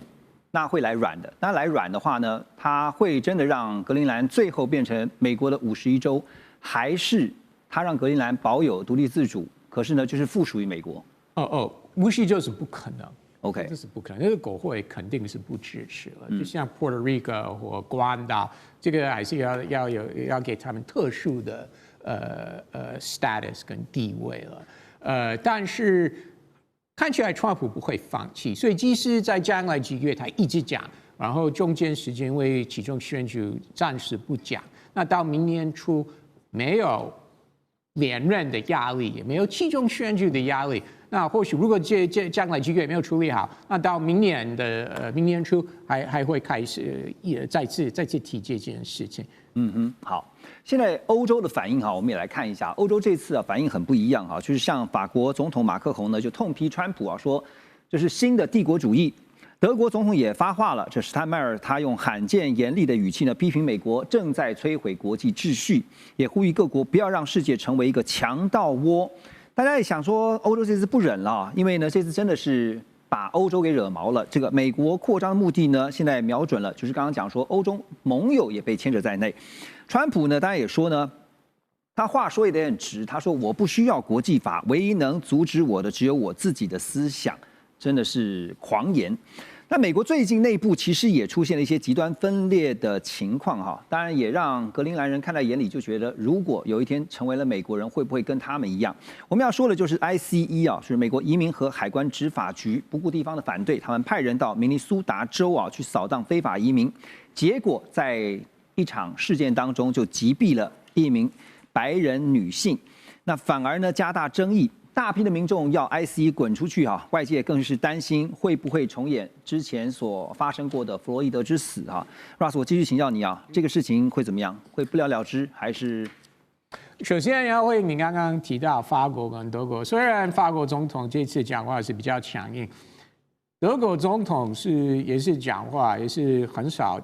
那会来软的。那来软的话呢，他会真的让格陵兰最后变成美国的51州，还是他让格陵兰保有独立自主，可是呢就是附属于美国50州是不可能。OK， 这是不可能，那个国会肯定是不支持了。就像 Puerto Rico 或关岛，这个还是要给他们特殊的status 跟地位了。但是看起来川普不会放弃，所以即使在将来几个月他一直讲，然后中间时间为其中选举暂时不讲，那到明年初没有连任的压力，也没有其中选举的压力。那或许如果将来几个月没有处理好，那到明年初还会开始再次提这件事情。好，现在欧洲的反应哈，我们也来看一下，欧洲这次反应很不一样哈，就是像法国总统马克宏呢就痛批川普说这是新的帝国主义。德国总统也发话了，这施坦迈尔他用罕见严厉的语气呢批评美国正在摧毁国际秩序，也呼吁各国不要让世界成为一个强盗窝。大家也想说，欧洲这次不忍了，因为呢，这次真的是把欧洲给惹毛了。这个美国扩张的目的呢，现在瞄准了，就是刚刚讲说，欧洲盟友也被牵扯在内。川普呢，当然也说呢，他话说也得很直，他说我不需要国际法，唯一能阻止我的只有我自己的思想，真的是狂言。那美国最近内部其实也出现了一些极端分裂的情况哈，当然也让格陵兰人看在眼里，就觉得如果有一天成为了美国人，会不会跟他们一样？我们要说的就是 ICE 是美国移民和海关执法局不顾地方的反对，他们派人到明尼苏达州去扫荡非法移民，结果在一场事件当中就击毙了一名白人女性，那反而呢加大争议。大批的民众要 ICE 滚出去外界更是担心会不会重演之前所发生过的弗洛伊德之死Russ， 我继续请教你这个事情会怎么样？会不了了之，还是？首先要为你刚刚提到法国跟德国，虽然法国总统这次讲话是比较强硬，德国总统也是讲话，也是很少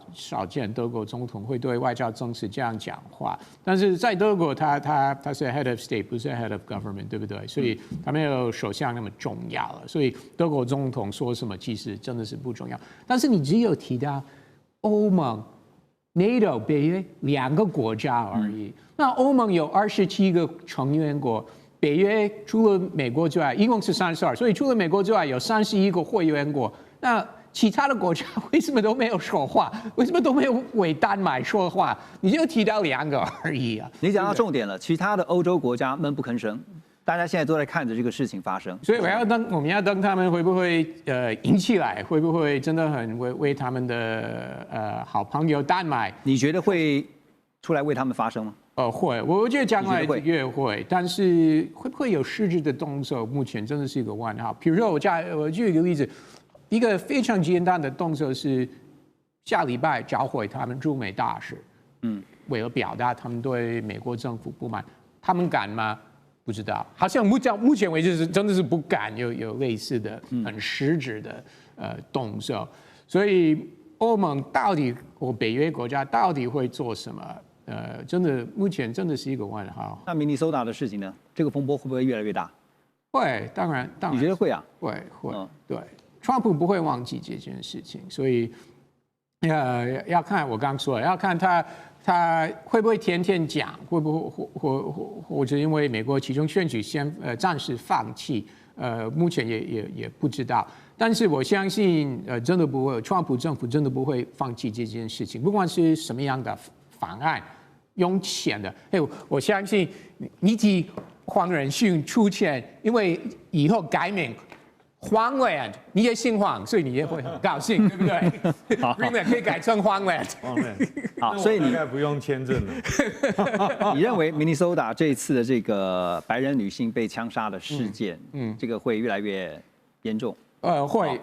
见德国总统会对外交政策这样讲话。但是在德国他是 head of state， 不是 head of government， 对不对？所以他没有首相那么重要了。所以德国总统说什么其实真的是不重要。但是你只有提到欧盟、NATO 北约2个国家而已。那欧盟有27个成员国。北约除了美国之外，一共是32，所以除了美国之外，有31个会员国。那其他的国家为什么都没有说话？为什么都没有为丹麦说话？你就提到2个而已你讲到重点了，其他的欧洲国家闷不吭声，大家现在都在看着这个事情发生。所以我们要等他们会不会赢起来，会不会真的很为他们的好朋友丹麦？你觉得会出来为他们发声吗？会，我觉得将来也会，但是会不会有实质的动作，目前真的是一个问号。比如说，我举一个例子，一个非常简单的动作是下礼拜召回他们驻美大使，为了表达他们对美国政府不满，他们敢吗？不知道，好像目前为止真的是不敢有类似的很实质的动作，所以欧盟到底或北约国家到底会做什么？真的，目前真的是一个问号。那明尼苏达的事情呢？这个风波会不会越来越大？会，当然。你觉得会啊？会，对。川普不会忘记这件事情，所以要看我刚说的，要看他会不会天天讲，会不会或者因为美国其中选举先暂时放弃，目前也不知道。但是我相信，真的不会，川普政府真的不会放弃这件事情，不管是什么样的方案。用钱的，我相信你提黄仁勋出钱，因为以后改名黄 land， 你也姓黄，所以你也会很高兴，对不对？Greenland 可以改成黄 land。好，所以你应该不用签证了。你认为明尼苏达这一次的这个白人女性被枪杀的事件，这个会越来越严重？会，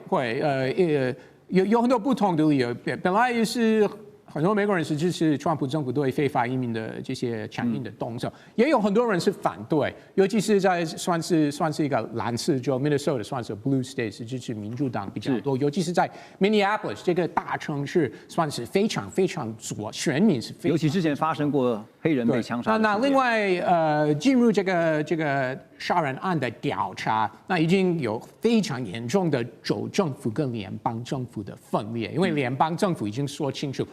有很多不同的理由，本来也是很多美国人是支持川普政府对非法移民的这些强硬的动作，也有很多人是反对，尤其是在算是一个蓝色州 Minnesota 算是 blue state 是支持民主党比较多，尤其是在 Minneapolis 这个大城市算是非常左，选民是非常，尤其之前发生过黑人被枪杀。那另外进入这个杀人案的调查，那已经有非常严重的州政府跟联邦政府的分裂，因为联邦政府已经说清楚。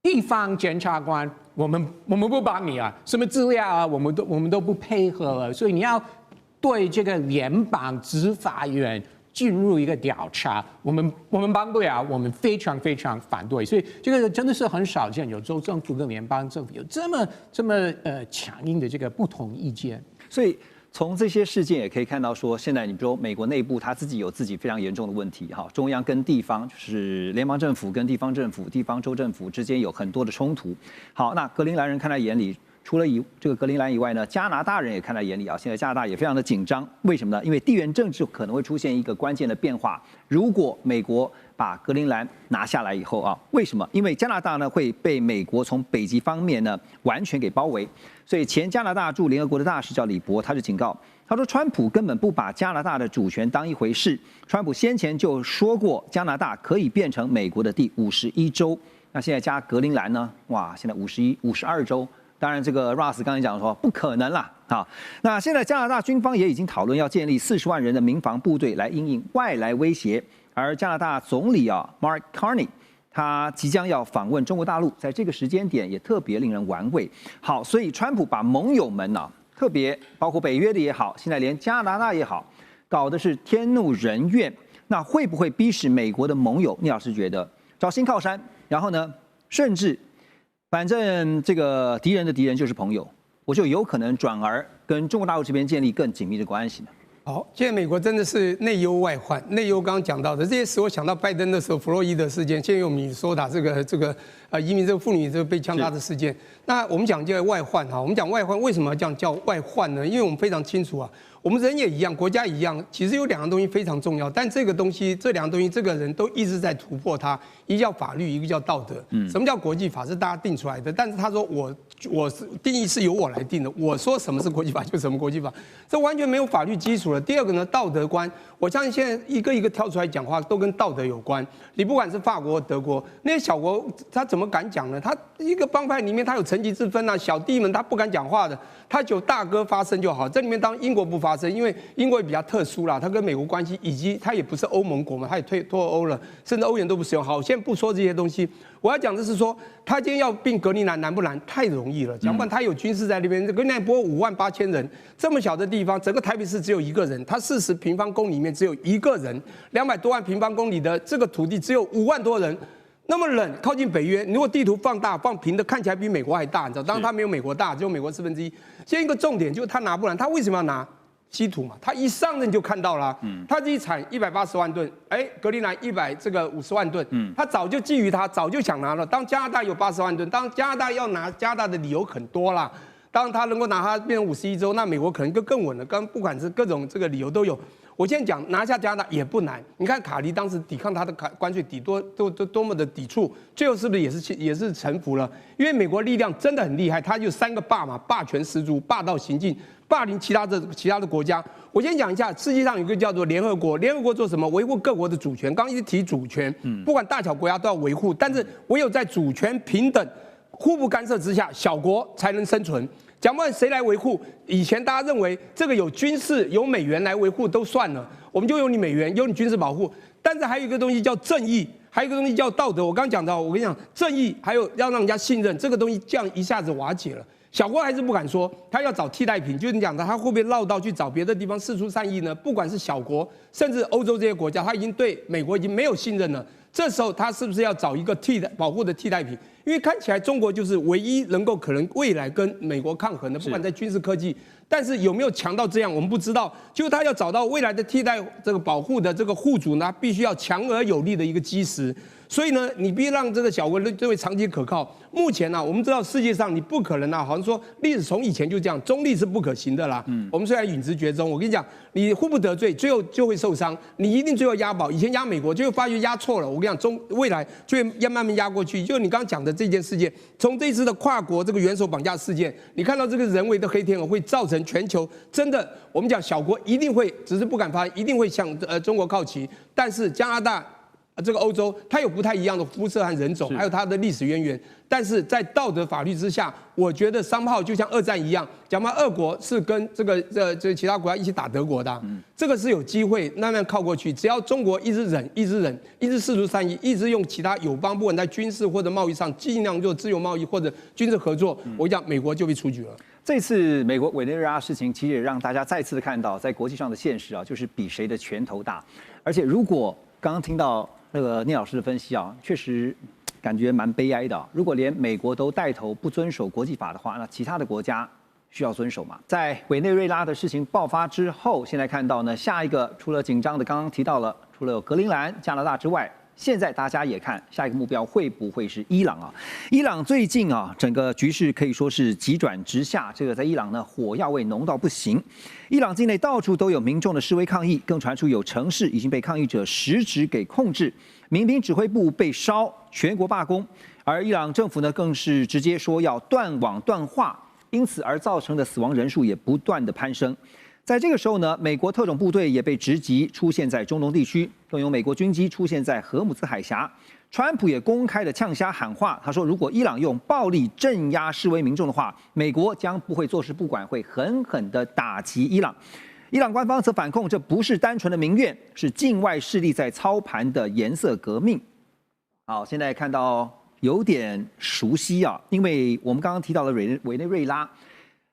地方检察官，我们不帮你啊，什么资料啊，我们都不配合了，所以你要对这个联邦执法院进入一个调查，我们帮不了，我们非常反对，所以这个真的是很少见，有州政府跟联邦政府有这么强硬的这个不同意见，所以。从这些事件也可以看到，说现在你比如说美国内部它自己有自己非常严重的问题，哈，中央跟地方就是联邦政府跟地方政府、地方州政府之间有很多的冲突。好，那格陵兰人看在眼里，除了这个格陵兰以外呢，加拿大人也看在眼里啊。现在加拿大也非常的紧张，为什么呢？因为地缘政治可能会出现一个关键的变化。如果美国把格陵兰拿下来以后啊，为什么？因为加拿大呢会被美国从北极方面呢完全给包围。所以前加拿大驻联合国的大使叫李博，他就警告，他说川普根本不把加拿大的主权当一回事。川普先前就说过，加拿大可以变成美国的第51州。那现在加格陵兰呢？哇，现在52州。当然，这个 Ross 刚才讲说不可能啦。好，那现在加拿大军方也已经讨论要建立40万人的民防部队来因应外来威胁。而加拿大总理Mark Carney。他即将要访问中国大陆，在这个时间点也特别令人玩味。好，所以川普把盟友们特别包括北约的也好，现在连加拿大也好，搞的是天怒人怨。那会不会逼使美国的盟友？聂老师觉得找新靠山，然后呢，甚至反正这个敌人的敌人就是朋友，我就有可能转而跟中国大陆这边建立更紧密的关系呢？好，现在美国真的是内忧外患。内忧刚刚讲到的这些使我想到拜登的时候，弗洛伊德事件，现在有米索达这个移民这个妇女这个被枪杀的事件。那我们讲这个外患哈，我们讲外患为什么要这样叫外患呢？因为我们非常清楚啊，我们人也一样，国家一样，其实有两个东西非常重要，但这两个东西，这个人都一直在突破它。一个叫法律，一个叫道德。什么叫国际法？是大家定出来的，但是他说我是定义是由我来定的，我说什么是国际法就什么国际法，这完全没有法律基础了。第二个呢，道德观，我相信现在一个跳出来讲话都跟道德有关。你不管是法国、德国那些小国，他怎么敢讲呢？他一个帮派里面他有层级之分啊，小弟们他不敢讲话的，他就大哥发声就好。这里面当然英国不发声，因为英国也比较特殊啦，他跟美国关系以及他也不是欧盟国嘛，他也脱欧了，甚至欧元都不使用。好，先不说这些东西，我要讲的是说，他今天要并格陵兰难不难？太容易了。讲不然他有军事在那边，格陵兰不过58000人，这么小的地方，整个台北市只有一个人，他40平方公里里面只有一个人，200多万平方公里的这个土地只有5万多人，那么冷，靠近北约，如果地图放大放平的，看起来比美国还大，你知道？当然它没有美国大，只有美国1/4。现在一个重点就是他拿不来，他为什么要拿？稀土嘛，他一上任就看到了，他自己产180万吨，格陵兰50万吨，他早就觊觎他，早就想拿了。当加拿大有80万吨，当加拿大要拿加拿大的理由很多啦。当他能够拿它变成51州，那美国可能更稳了。不管是各种这个理由都有。我现在讲拿下加拿大也不难，你看卡利当时抵抗他的关税多么的抵触，最后是不是也是臣服了？因为美国力量真的很厉害，他就3个霸嘛，霸权十足，霸道行径。霸凌其他的国家，我先讲一下，世界上有一个叫做联合国，联合国做什么？维护各国的主权。刚一直提主权，不管大小国家都要维护，但是唯有在主权平等、互不干涉之下，小国才能生存。讲不完谁来维护？以前大家认为这个有军事、有美元来维护都算了，我们就有你美元，有你军事保护，但是还有一个东西叫正义。还有一个东西叫道德，我刚刚讲到，我跟你讲，正义还有要让人家信任，这个东西这样一下子瓦解了。小国还是不敢说，他要找替代品，就是你讲的，他会不会绕道去找别的地方释出善意呢？不管是小国，甚至欧洲这些国家，他已经对美国已经没有信任了。这时候他是不是要找一个保护的替代品？因为看起来中国就是唯一能够可能未来跟美国抗衡的，不管在军事科技，但是有没有强到这样，我们不知道。就他要找到未来的替代这个保护的这个护主呢，必须要强而有力的一个基石。所以呢，你必须让这个小国认为长期可靠。目前呢、我们知道世界上你不可能啊，好像说历史从以前就这样，中立是不可行的啦。我们虽然允之绝中，我跟你讲，你互不得罪，最后就会受伤。你一定最后押宝，以前押美国，就会发觉押错了。我跟你讲，未来就会慢慢押过去。就你刚刚讲的这件事件，从这次的跨国这个元首绑架事件，你看到这个人为的黑天鹅会造成全球真的，我们讲小国一定会，只是不敢发，一定会向中国靠齐。但是加拿大。这个欧洲它有不太一样的肤色和人种，还有它的历史渊源，但是在道德法律之下，我觉得商炮就像二战一样，讲嘛，俄国是跟这其他国家一起打德国的，这个是有机会慢慢靠过去。只要中国一直忍，一直试图善意，一直用其他友邦，不管在军事或者贸易上，尽量做自由贸易或者军事合作，我讲美国就被出局了。这次美国委内瑞拉事情，其实也让大家再次的看到，在国际上的现实啊，就是比谁的拳头大。而且如果刚刚听到那个聂老师的分析啊，确实感觉蛮悲哀的。如果连美国都带头不遵守国际法的话，那其他的国家需要遵守嘛？在委内瑞拉的事情爆发之后，现在看到呢，下一个除了紧张的刚刚提到了，除了有格陵兰、加拿大之外，现在大家也看下一个目标会不会是伊朗啊？伊朗最近啊，整个局势可以说是急转直下。这个在伊朗呢，火药味浓到不行。伊朗境内到处都有民众的示威抗议，更传出有城市已经被抗议者实质给控制，民兵指挥部被烧，全国罢工。而伊朗政府呢，更是直接说要断网断话，因此而造成的死亡人数也不断的攀升。在这个时候呢，美国特种部队也被直击出现在中东地区，更有美国军机出现在荷姆兹海峡。川普也公开的呛瞎喊话，他说如果伊朗用暴力镇压示威民众的话，美国将不会坐视不管，会狠狠的打击伊朗。伊朗官方则反控这不是单纯的民怨，是境外势力在操盘的颜色革命。好，现在看到有点熟悉啊，因为我们刚刚提到了委内瑞拉。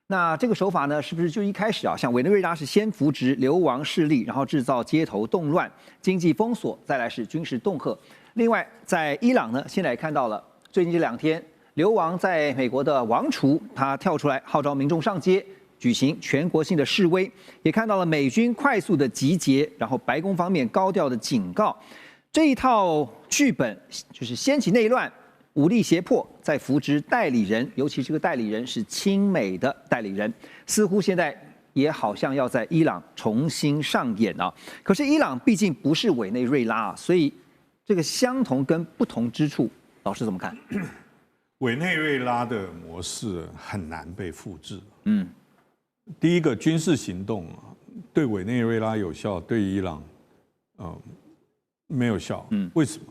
那这个手法呢，是不是就一开始啊，像委内瑞拉是先扶植流亡势力，然后制造街头动乱、经济封锁，再来是军事恫吓。另外，在伊朗呢，现在也看到了，最近这2天，流亡在美国的王储他跳出来号召民众上街，举行全国性的示威，也看到了美军快速的集结，然后白宫方面高调的警告，这一套剧本就是掀起内乱。武力胁迫，再扶植代理人，尤其这个代理人是亲美的代理人，似乎现在也好像要在伊朗重新上演啊。可是伊朗毕竟不是委内瑞拉啊，所以这个相同跟不同之处，老师怎么看？委内瑞拉的模式很难被复制。第一个军事行动对委内瑞拉有效，对伊朗没有效。为什么？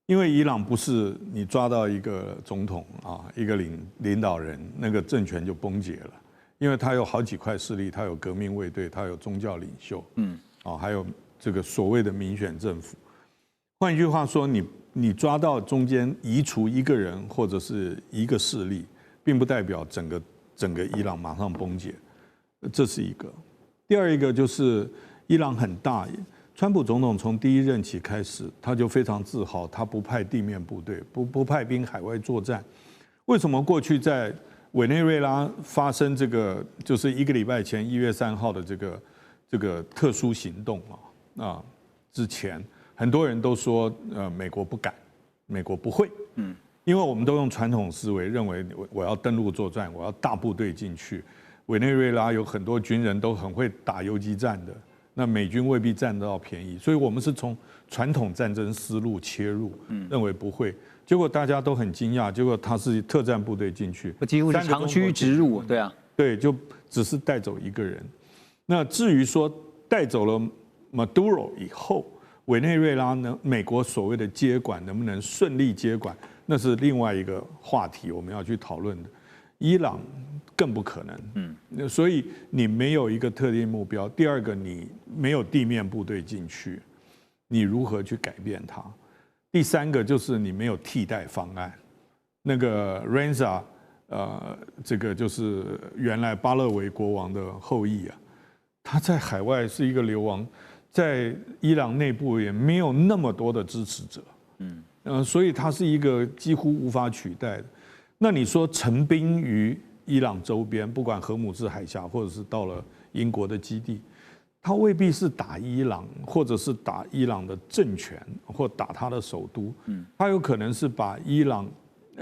因为伊朗不是你抓到一个总统啊，一个领导人，那个政权就崩解了。因为他有好几块势力，他有革命卫队，他有宗教领袖，还有这个所谓的民选政府。换一句话说，你抓到中间移除一个人或者是一个势力，并不代表整个伊朗马上崩解，这是一个。第二一个就是伊朗很大。川普总统从第1任期开始，他就非常自豪，他不派地面部队，不派兵海外作战。为什么过去在委内瑞拉发生这个，就是1个礼拜前1月3号的这个特殊行动之前，很多人都说美国不敢，美国不会，因为我们都用传统思维认为我要登陆作战，我要大部队进去。委内瑞拉有很多军人都很会打游击战的。那美军未必占得到便宜，所以我们是从传统战争思路切入，认为不会。结果大家都很惊讶，结果他是特战部队进去，几乎是长驱直入，对啊，对，就只是带走一个人。那至于说带走了 Maduro 以后，委内瑞拉呢，美国所谓的接管能不能顺利接管，那是另外一个话题，我们要去讨论的。伊朗更不可能，所以你没有一个特定目标。第二个，你没有地面部队进去，你如何去改变它？第三个就是你没有替代方案。那个 Reza，这个就是原来巴勒维国王的后裔啊，他在海外是一个流亡，在伊朗内部也没有那么多的支持者，所以他是一个几乎无法取代的。那你说陈兵于伊朗周边，不管荷姆兹海峡或者是到了英国的基地，他未必是打伊朗，或者是打伊朗的政权，或打他的首都。他有可能是把伊朗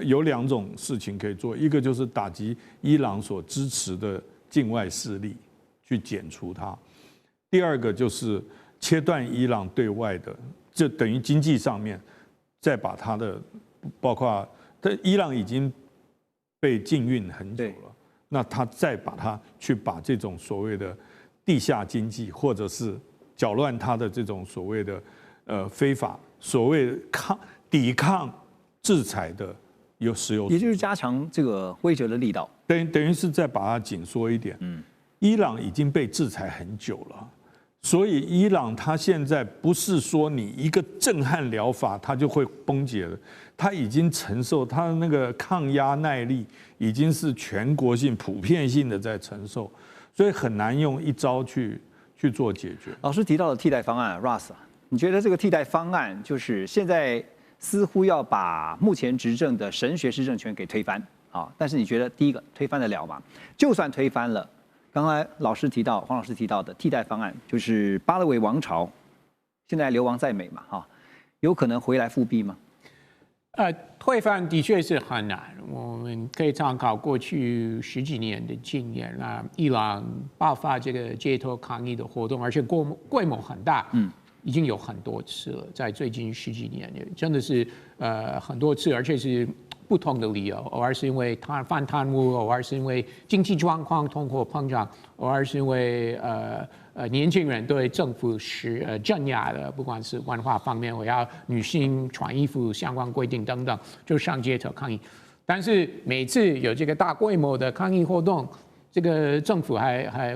有2种事情可以做，一个就是打击伊朗所支持的境外势力，去剪除它；第二个就是切断伊朗对外的，这等于经济上面，再把它的包括伊朗已经被禁运很久了，那他再把这种所谓的地下经济，或者是搅乱他的这种所谓的非法所谓抵抗制裁的石油，也就是加强这个威慑的力道，等于是再把它紧缩一点。伊朗已经被制裁很久了，所以伊朗它现在不是说你一个震撼疗法它就会崩解的，它已经承受它的那个抗压耐力已经是全国性普遍性的在承受。所以很难用一招去做解决。老师提到的替代方案 ，Russ， 你觉得这个替代方案就是现在似乎要把目前执政的神学施政权给推翻啊？但是你觉得第一个推翻得了吗？就算推翻了，刚才黄老师提到的替代方案，就是巴勒维王朝现在流亡在美嘛，哈，有可能回来复辟吗？推翻的确是很难。我们可以参考过去10几年的经验啊，伊朗爆发这个街头抗议的活动，而且规模很大，已经有很多次了，在最近10几年，真的是很多次，而且是不同的理由，偶尔是因为反贪污，偶尔是因为经济状况通货膨胀，偶尔是因为年轻人对政府是镇压的，不管是文化方面，我要女性穿衣服相关规定等等，就上街头抗议。但是每次有这个大规模的抗议活动，这个政府还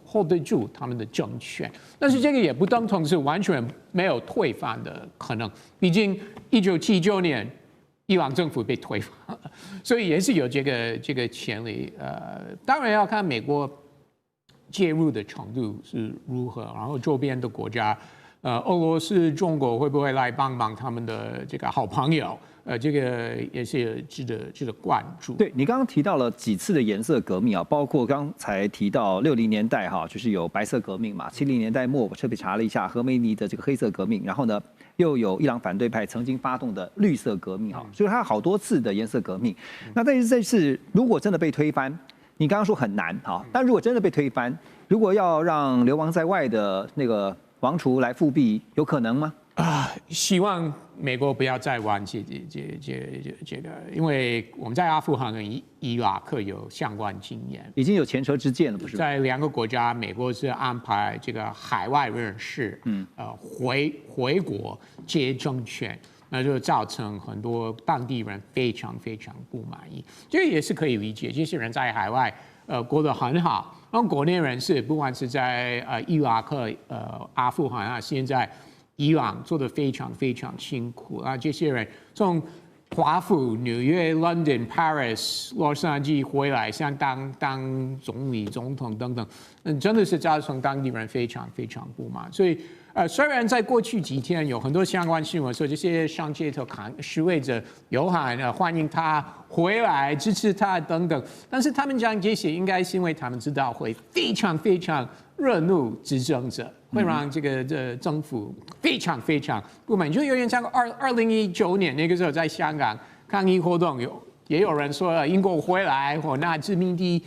hold得住他们的政权，但是这个也不等同是完全没有推翻的可能。毕竟1979年伊朗政府被推翻了，所以也是有这个潜力。当然要看美国介入的程度是如何，然后周边的国家，俄罗斯、中国会不会来帮忙他们的这个好朋友？这个也是值得关注。对，你刚刚提到了几次的颜色革命啊，包括刚才提到60年代哈，就是有白色革命嘛，70年代末我特别查了一下何梅尼的这个黑色革命，然后呢又有伊朗反对派曾经发动的绿色革命哈，所以它有好多次的颜色革命。那但是这次如果真的被推翻，你刚刚说很难哈，但如果真的被推翻，如果要让流亡在外的那个王储来复辟，有可能吗？希望美国不要再玩这个，因为我们在阿富汗跟伊拉克有相关经验，已经有前车之鉴了，不是？在2个国家，美国是安排这个海外人士，回国接政权，那就造成很多当地人非常不满意。这个也是可以理解，这些人在海外过得很好，然后国内人士不管是在伊拉克、阿富汗啊，现在伊朗做得非常辛苦啊！这些人从华府、纽约、London、Paris、洛杉矶回来，像当总理、总统等等，真的是造成当地人非常不满。所以虽然在过去几天有很多相关新闻说这些上街头示威者有喊欢迎他回来、支持他等等，但是他们讲这些应该是因为他们知道会非常惹怒执政者，会让这个政府非常不满。就有点像2019年那个时候在香港抗议活动，也有人说英国回来或拿殖民地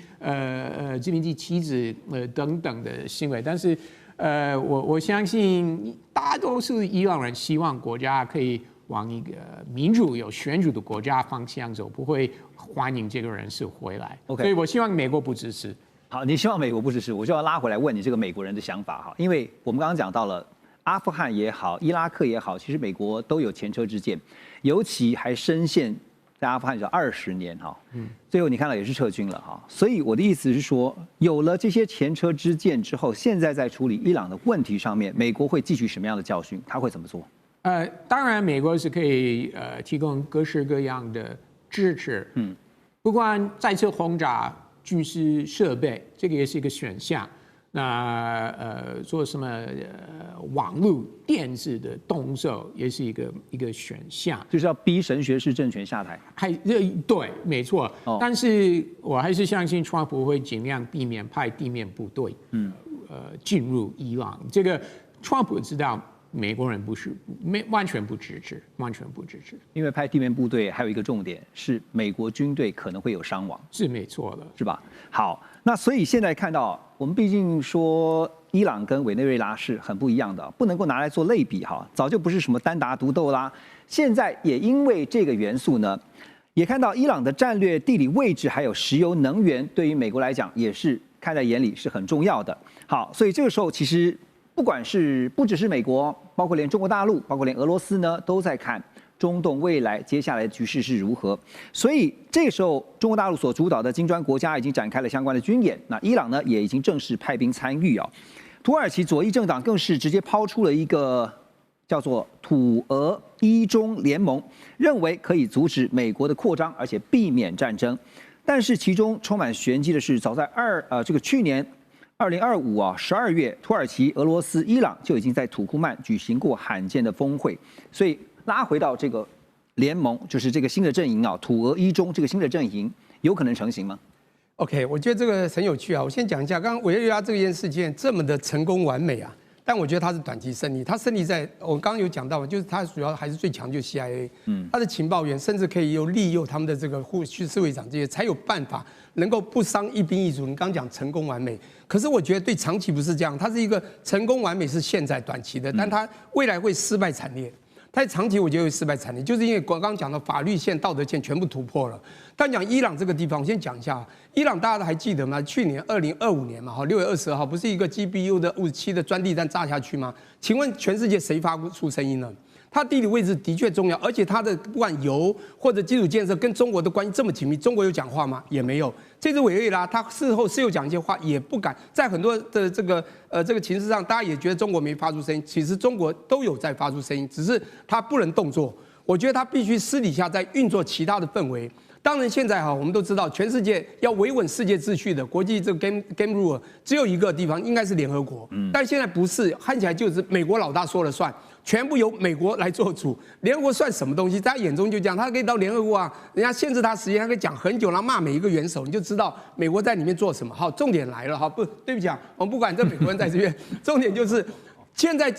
旗帜等等的行为，但是我相信大多数伊朗人希望国家可以往一个民主有选举的国家方向走，不会欢迎这个人士回来。所以我希望美国不支持。好，你希望美国不支持，我就要拉回来问你这个美国人的想法哈，因为我们刚刚讲到了阿富汗也好，伊拉克也好，其实美国都有前车之鉴，尤其还深陷在阿富汗有20年哈，最后你看到也是撤军了哈，所以我的意思是说，有了这些前车之鉴之后，现在在处理伊朗的问题上面，美国会汲取什么样的教训？他会怎么做？当然，美国是可以提供各式各样的支持，不管再次轰炸军事设备，这个也是一个选项。那做什么网络电子的动手也是一个选项，就是要逼神学士政权下台。对，没错。但是我还是相信川普会尽量避免派地面部队进入伊朗。这个川普知道美国人完全不支持，完全不支持。因为派地面部队还有一个重点是美国军队可能会有伤亡，是没错的，是吧？好，那所以现在看到我们毕竟说伊朗跟委内瑞拉是很不一样的，不能够拿来做类比哈，早就不是什么单打独斗啦。现在也因为这个元素呢，也看到伊朗的战略地理位置还有石油能源，对于美国来讲也是看在眼里，是很重要的。好，所以这个时候其实不只是美国，包括连中国大陆，包括连俄罗斯呢，都在看中东未来接下来的局势是如何。所以这个时候，中国大陆所主导的金砖国家已经展开了相关的军演，那伊朗呢也已经正式派兵参与啊。土耳其左翼政党更是直接抛出了一个叫做土俄伊中联盟，认为可以阻止美国的扩张，而且避免战争。但是其中充满玄机的是，早在去年2025 12月，土耳其、俄罗斯、伊朗就已经在土库曼举行过罕见的峰会。所以拉回到这个联盟，就是这个新的阵营啊，土俄伊中这个新的阵营有可能成型吗？ OK， 我觉得这个很有趣啊。我先讲一下，刚刚委内瑞拉这件事件这么的成功完美啊，但我觉得它是短期胜利。它胜利在我刚刚有讲到，就是它主要还是最强就是 CIA，它的情报员甚至可以利诱他们的这个叙事会长这些，才有办法能够不伤一兵一卒。你刚刚讲成功完美，可是我觉得对长期不是这样，它是一个成功完美是现在短期的，但它未来会失败惨烈。 它长期我觉得会失败惨烈，就是因为刚刚讲的法律线、道德线全部突破了。但讲伊朗这个地方，我先讲一下，伊朗大家都还记得吗？去年2025年嘛，6月20号不是一个 GBU 的57的钻地弹炸下去吗？请问全世界谁发出声音呢？它地理位置的确重要，而且它的不管油或者基础建设跟中国的关系这么紧密，中国有讲话吗？也没有。这次委内瑞拉，他事后是有讲一些话，也不敢在很多的这个情势上，大家也觉得中国没发出声音，其实中国都有在发出声音，只是他不能动作。我觉得他必须私底下在运作其他的氛围。当然，现在哈，我们都知道，全世界要维稳世界秩序的国际这个 game rule 只有一个地方，应该是联合国。但现在不是，看起来就是美国老大说了算，全部由美国来做主。联合国算什么东西？在他眼中就这样，他可以到联合国啊，人家限制他时间，他可以讲很久，然后骂每一个元首，你就知道美国在里面做什么。好，重点来了哈，对不起啊，我们不管这美国人在这边，重点就是现在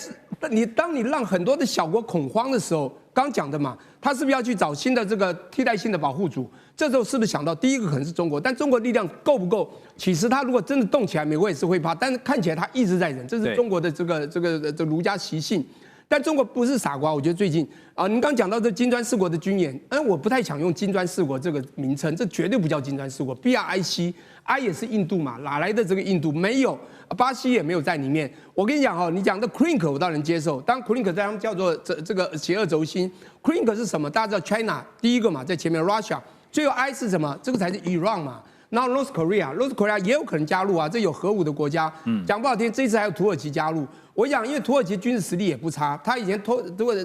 当你让很多的小国恐慌的时候。 刚讲的嘛，他是不是要去找新的这个替代性的保护主？这时候是不是想到第一个可能是中国？但中国力量够不够？其实他如果真的动起来，美国也是会怕。但是看起来他一直在忍，这是中国的这个儒家习性。但中国不是傻瓜，我觉得最近啊，您刚讲到这金砖四国的军演，我不太想用金砖四国这个名称，这绝对不叫金砖四国 ，BRIC，I 也是印度嘛，哪来的这个印度？没有。 巴西也没有在里面。我跟你讲哦，你讲的 Krink 我倒能接受，当 Krink 在他们叫做这个邪恶轴心 ，Krink 是什么？大家知道 China 第一个嘛，在前面 Russia， 最后 I 是什么？这个才是 Iran 嘛。然后 North Korea 也有可能加入啊，这有核武的国家。讲不好听，这次还有土耳其加入。我讲，因为土耳其军事实力也不差，他以前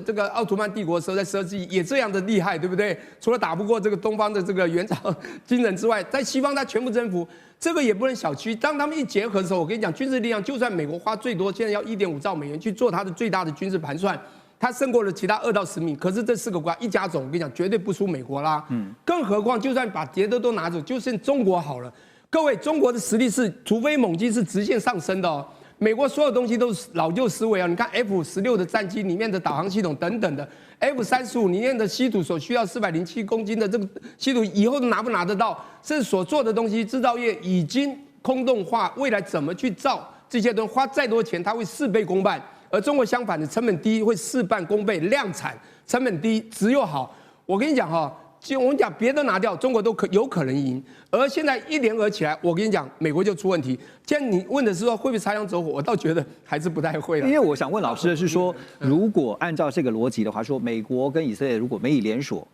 这个奥图曼帝国的时候，在12世纪也这样的厉害，对不对？除了打不过这个东方的这个元朝金人之外，在西方他全部征服。 这个也不能小觑。当他们一结合的时候，我跟你讲，军事力量就算美国花最多，现在要1.5兆美元去做它的最大的军事盘算，它胜过了其他2到10名。可是这4个国家一加总，我跟你讲，绝对不输美国啦。更何况就算把别的都拿走，就剩中国好了。各位，中国的实力是突飞猛进，是直线上升的哦。美国所有东西都是老旧思维啊！你看 F-16的战机里面的导航系统等等的 ，F-35里面的稀土所需要407公斤的这个稀土，以后拿不拿得到？是所做的东西，制造业已经空洞化，未来怎么去造这些东西，花再多钱，它会4倍公办。而中国相反的，成本低，会事半功倍，量产，成本低，只有好。我跟你讲哈。 就我们讲，别的拿掉，中国都有可能赢。而现在一联合起来，我跟你讲，美国就出问题。既然你问的是说会不会擦枪走火，我倒觉得还是不太会了。因为我想问老师的是说，如果按照这个逻辑的话，说美国跟以色列如果美以联手，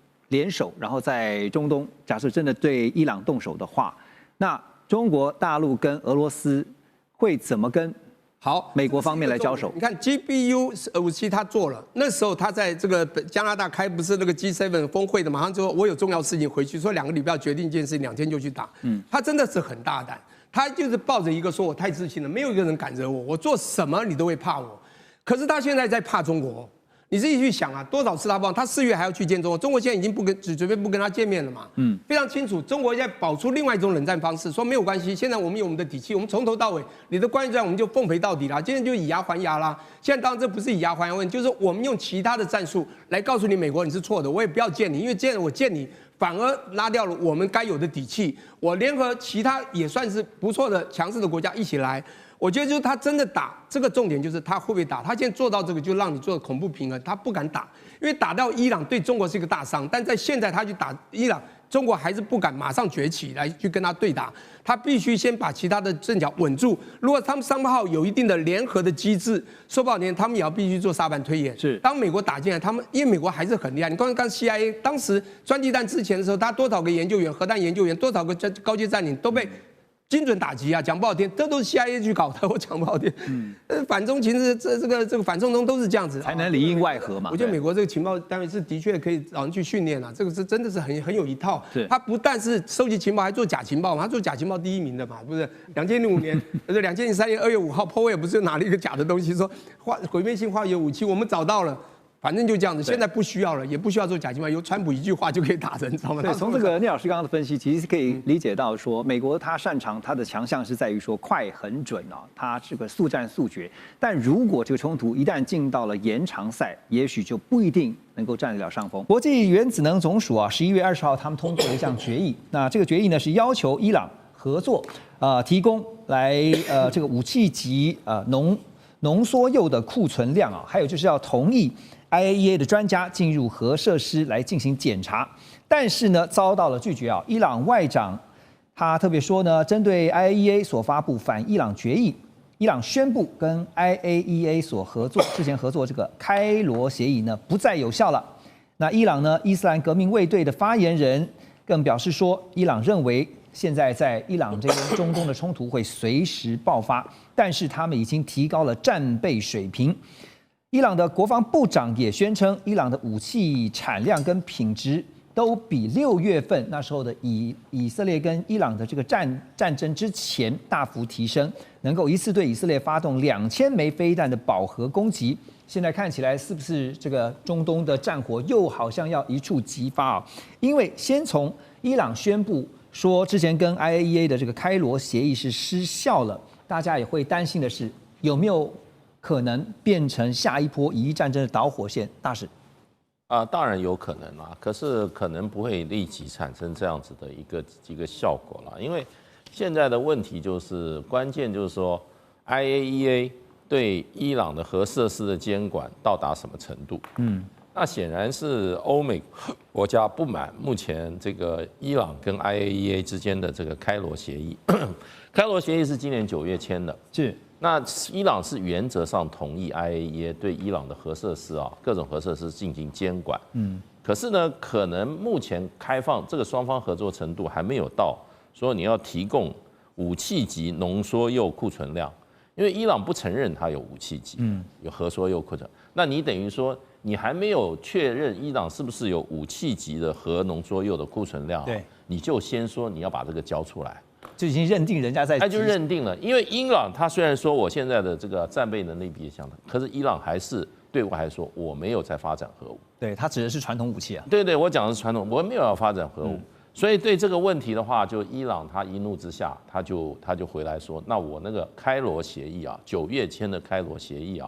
然后在中东假设真的对伊朗动手的话，那中国大陆跟俄罗斯会怎么跟？ 好，美国方面来交手。你看 GBU 57他做了，那时候他在这个加拿大开不是那个 G7 峰会的，马上就说我有重要事情回去，说2个礼拜要决定一件事情，2天就去打。他真的是很大胆，他就是抱着一个说我太自信了，没有一个人敢惹我，我做什么你都会怕我。可是他现在在怕中国。你自己去想啊，多少次他报，他4月还要去见中国，中国现在已经准备不跟他见面了嘛，非常清楚，中国现在保出另外一种冷战方式，说没有关系，现在我们有我们的底气，我们从头到尾，你的关于这样我们就奉陪到底啦，今天就以牙还牙啦。现在当然这不是以牙还牙问题，就是我们用其他的战术来告诉你美国你是错的，我也不要见你，因为这样我见你反而拉掉了我们该有的底气。我联合其他也算是不错的强势的国家一起来。我觉得就是他真的打这个重点就是他会不会打，他现在做到这个就让你做恐怖平衡，他不敢打，因为打到伊朗对中国是一个大伤，但在现在他去打伊朗，中国还是不敢马上崛起来去跟他对打，他必须先把其他的阵脚稳住。如果他们3号有一定的联合的机制，说不好听，他们也要必须做沙盘推演。是，当美国打进来，他们因为美国还是很厉害，你刚 CIA 当时专机弹之前的时候，他多少个研究员，核弹研究员，多少个高阶占领都被精准打击啊，讲不好听，这都是 CIA 去搞的。我讲不好听，反中情势这个反送中都是这样子，才能里应外合嘛。我觉得美国这个情报单位是的确可以让人去训练啊，这个是真的是很有一套。是，他不但是收集情报，还做假情报嘛，他做假情报第1名的嘛，不是？2005年，2003年2月5号，Paul Whelan不是拿了一个假的东西，说毁灭性化学武器，我们找到了。反正就这样子，现在不需要了，也不需要做假情报，由川普一句话就可以打人，知道吗？对，从这个聂老师刚刚的分析，其实是可以理解到说，美国它擅长它的强项是在于说快很准啊，它这个速战速决。但如果这个冲突一旦进到了延长赛，也许就不一定能够占得了上风。国际原子能总署啊，11月20号他们通过了一项决议，那这个决议呢是要求伊朗合作，提供来这个武器级浓缩铀的库存量啊，还有就是要同意IAEA 的专家进入核设施来进行检查，但是呢，遭到了拒绝啊。伊朗外长他特别说呢，针对 IAEA 所发布反伊朗决议，伊朗宣布跟 IAEA 之前合作这个开罗协议呢不再有效了。那伊朗呢，伊斯兰革命卫队的发言人更表示说，伊朗认为现在在伊朗这边中东的冲突会随时爆发，但是他们已经提高了战备水平。伊朗的国防部长也宣称，伊朗的武器产量跟品质都比6月份那时候的以色列跟伊朗的这个战争之前大幅提升，能够一次对以色列发动2000枚飞弹的饱和攻击。现在看起来是不是这个中东的战火又好像要一触即发啊？因为先从伊朗宣布说之前跟 IAEA 的这个开罗协议是失效了，大家也会担心的是有没有可能变成下一波以伊战争的导火线？大使当然有可能啦，可是可能不会立即产生这样子的一个效果啦，因为现在的问题就是关键就是说 IAEA 对伊朗的核设施的监管到达什么程度？那显然是欧美国家不满目前这个伊朗跟 IAEA 之间的这个开罗协议。开罗协议是今年9月签的，是。那伊朗是原则上同意 IAEA 对伊朗的核设施各种核设施进行监管。可是呢，可能目前开放这个双方合作程度还没有到说你要提供武器级浓缩铀库存量，因为伊朗不承认它有武器级，有核缩铀库存。那你等于说你还没有确认伊朗是不是有武器级的核浓缩铀的库存量，对，你就先说你要把这个交出来。就已经认定人家在，他就认定了，因为伊朗他虽然说我现在的这个战备能力比较强，可是伊朗还是对外还说我没有在发展核武。对，他指的是传统武器啊。对，我讲的是传统，我没有要发展核武。所以对这个问题的话，就伊朗他一怒之下，他就回来说，那我那个开罗协议9月签的开罗协议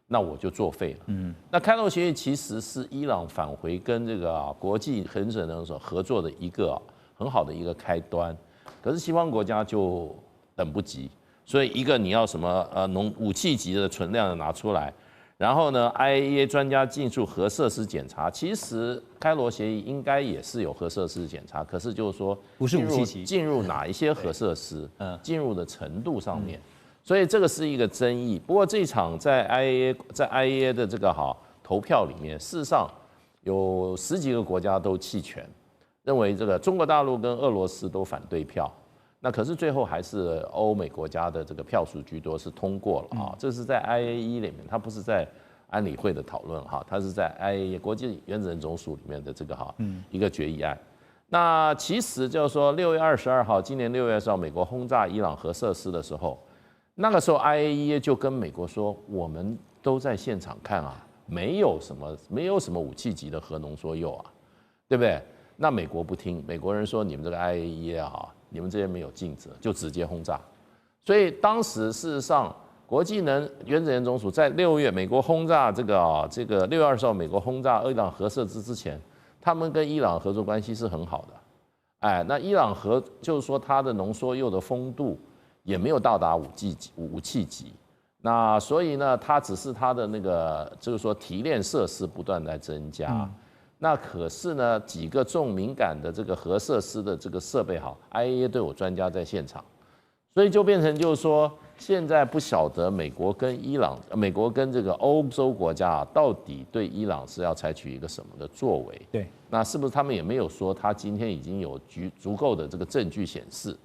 那我就作废了。那开罗协议其实是伊朗返回跟这个国际核准能所合作的一个很好的一个开端。可是西方国家就等不及，所以一个你要什么武器级的存量拿出来，然后呢 IAEA 专家进驻核设施检查，其实开罗协议应该也是有核设施检查，可是就是说不是武器级进入哪一些核设施，进入的程度上面，所以这个是一个争议。不过这一场在 IAEA 的这个投票里面，事实上有10几个国家都弃权。认为这个中国大陆跟俄罗斯都反对票，那可是最后还是欧美国家的这个票数居多，是通过了这是在 IAEA 里面，它不是在安理会的讨论它是在 IAEA 国际原子能总署里面的这个一个决议案。那其实就是说6月22号，今年6月20号，美国轰炸伊朗核设施的时候，那个时候 IAEA 就跟美国说，我们都在现场看没有什么武器级的核浓缩铀啊，对不对？那美国不听，美国人说你们这个 IAEA 啊，你们这些没有尽责，就直接轰炸。所以当时事实上，国际原子能总署在6月美国轰炸这个6月20号美国轰炸伊朗核设施之前，他们跟伊朗合作关系是很好的。哎，那伊朗就是说它的浓缩铀的丰度也没有到达武器级。那所以呢，它只是它的那个就是说提炼设施不断在增加。那可是呢，几个重敏感的这个核设施的这个设备好 ，IAEA 都有专家在现场，所以就变成就是说，现在不晓得美国跟这个欧洲国家到底对伊朗是要采取一个什么的作为？对，那是不是他们也没有说他今天已经有足够的这个证据显示？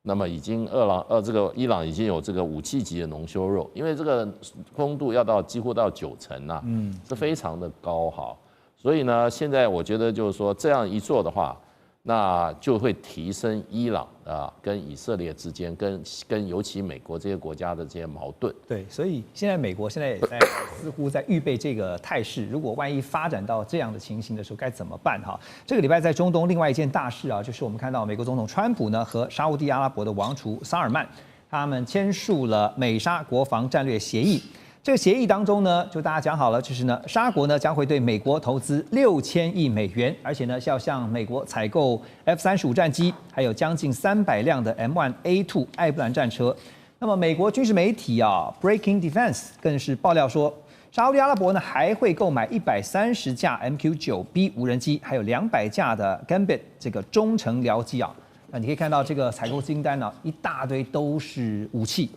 那么已经伊朗已经有这个武器级的浓缩铀，因为这个丰度要几乎到90%啊，是非常的高哈。所以呢，现在我觉得就是说这样一做的话，那就会提升伊朗跟以色列之间跟尤其美国这些国家的这些矛盾。对，所以现在美国现在也在似乎在预备这个态势，如果万一发展到这样的情形的时候，该怎么办哈？这个礼拜在中东另外一件大事啊，就是我们看到美国总统川普呢和沙烏地阿拉伯的王储萨尔曼，他们签署了美沙国防战略协议。这个协议当中呢，就大家讲好了，就是呢，沙国呢将会对美国投资6000亿美元，而且呢是要向美国采购 F-35战机，还有将近300辆的 M1A2 艾布兰战车。那么美国军事媒体Breaking Defense 更是爆料说，沙烏地阿拉伯呢还会购买130架 MQ-9B 无人机，还有200架的 Gambit 这个中程僚机啊。那你可以看到这个采购清单呢，一大堆都是武器。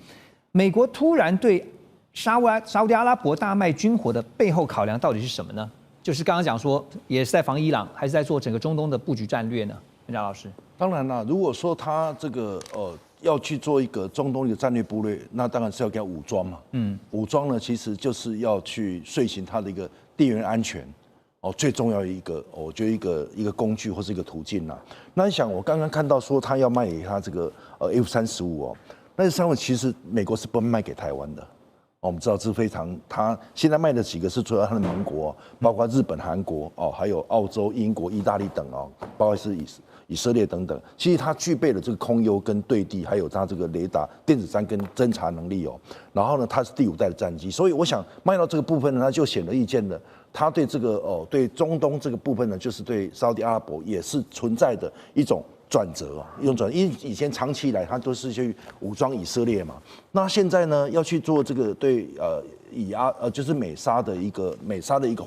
美国突然对沙烏地阿拉伯大卖军火的背后考量到底是什么呢？就是刚刚讲说，也是在防伊朗，还是在做整个中东的布局战略呢？任老师，当然啦，如果说他这个要去做一个中东一个战略部队，那当然是要给他武装嘛。武装呢，其实就是要去遂行他的一个地缘安全最重要的一个，我觉得一个工具或是一个途径啦。那你想，我刚刚看到说他要卖给他这个F-35那这35其实美国是不卖给台湾的。我们知道这非常，他现在卖的几个是主要他的盟国，包括日本、韩国还有澳洲、英国、意大利等包括是以色列等等。其实它具备了这个空优跟对地，还有它这个雷达、电子战跟侦察能力然后呢，它是第5代的战机，所以我想卖到这个部分呢，它就显而易见的，它对这个对中东这个部分呢，就是对沙烏地阿拉伯也是存在的一种转折因为以前长期以来他都是去武装以色列嘛，那现在呢要去做这个对就是美沙的一个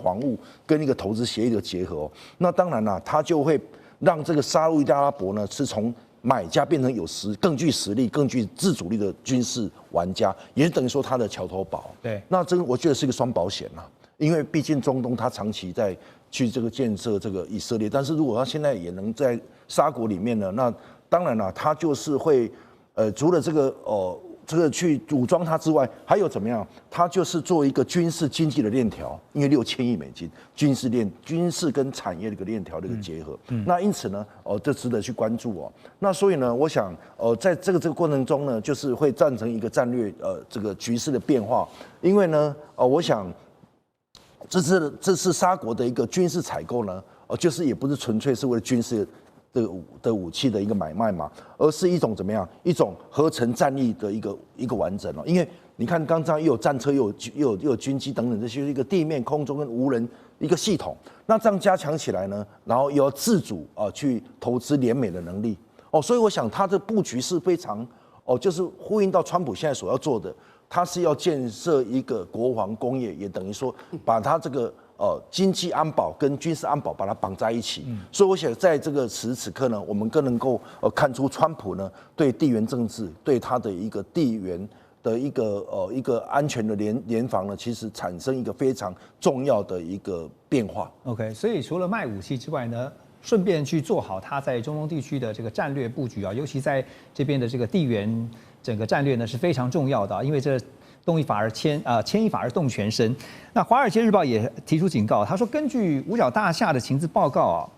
防务跟一个投资协议的结合那当然啦，他就会让这个沙烏地阿拉伯呢是从买家变成更具实力、更具自主力的军事玩家，也等于说他的桥头堡。对，那这个我觉得是一个双保险因为毕竟中东他长期在去这个建设这个以色列，但是如果他现在也能在沙国里面呢，那当然了，他就是会除了这个去武装他之外，还有怎么样？他就是做一个军事经济的链条，因为6000亿美金军事跟产业的一个链条的一个结合。那因此呢，这值得去关注那所以呢，我想在这个过程中呢，就是会造成一个战略这个局势的变化，因为呢我想这次沙国的一个军事采购呢，就是也不是纯粹是为了军事的武器的一个买卖嘛，而是一种怎么样？一种合成战力的一个完整因为你看刚才又有战车，又有军机等等这些一个地面、空中跟无人一个系统，那这样加强起来呢，然后又要自主去投资联美的能力所以我想它的布局是非常就是呼应到川普现在所要做的。它是要建设一个国防工业，也等于说把它这个经济安保跟军事安保把它绑在一起。所以我想在这个此时此刻呢，我们更能够看出川普呢对地缘政治、对他的一个地缘的一个安全的联防呢，其实产生一个非常重要的一个变化。OK， 所以除了卖武器之外呢，顺便去做好他在中东地区的这个战略布局尤其在这边的这个地缘。整个战略呢是非常重要的因为这动一法而牵一法而动全身。那《华尔街日报》也提出警告，他说，根据五角大厦的情资报告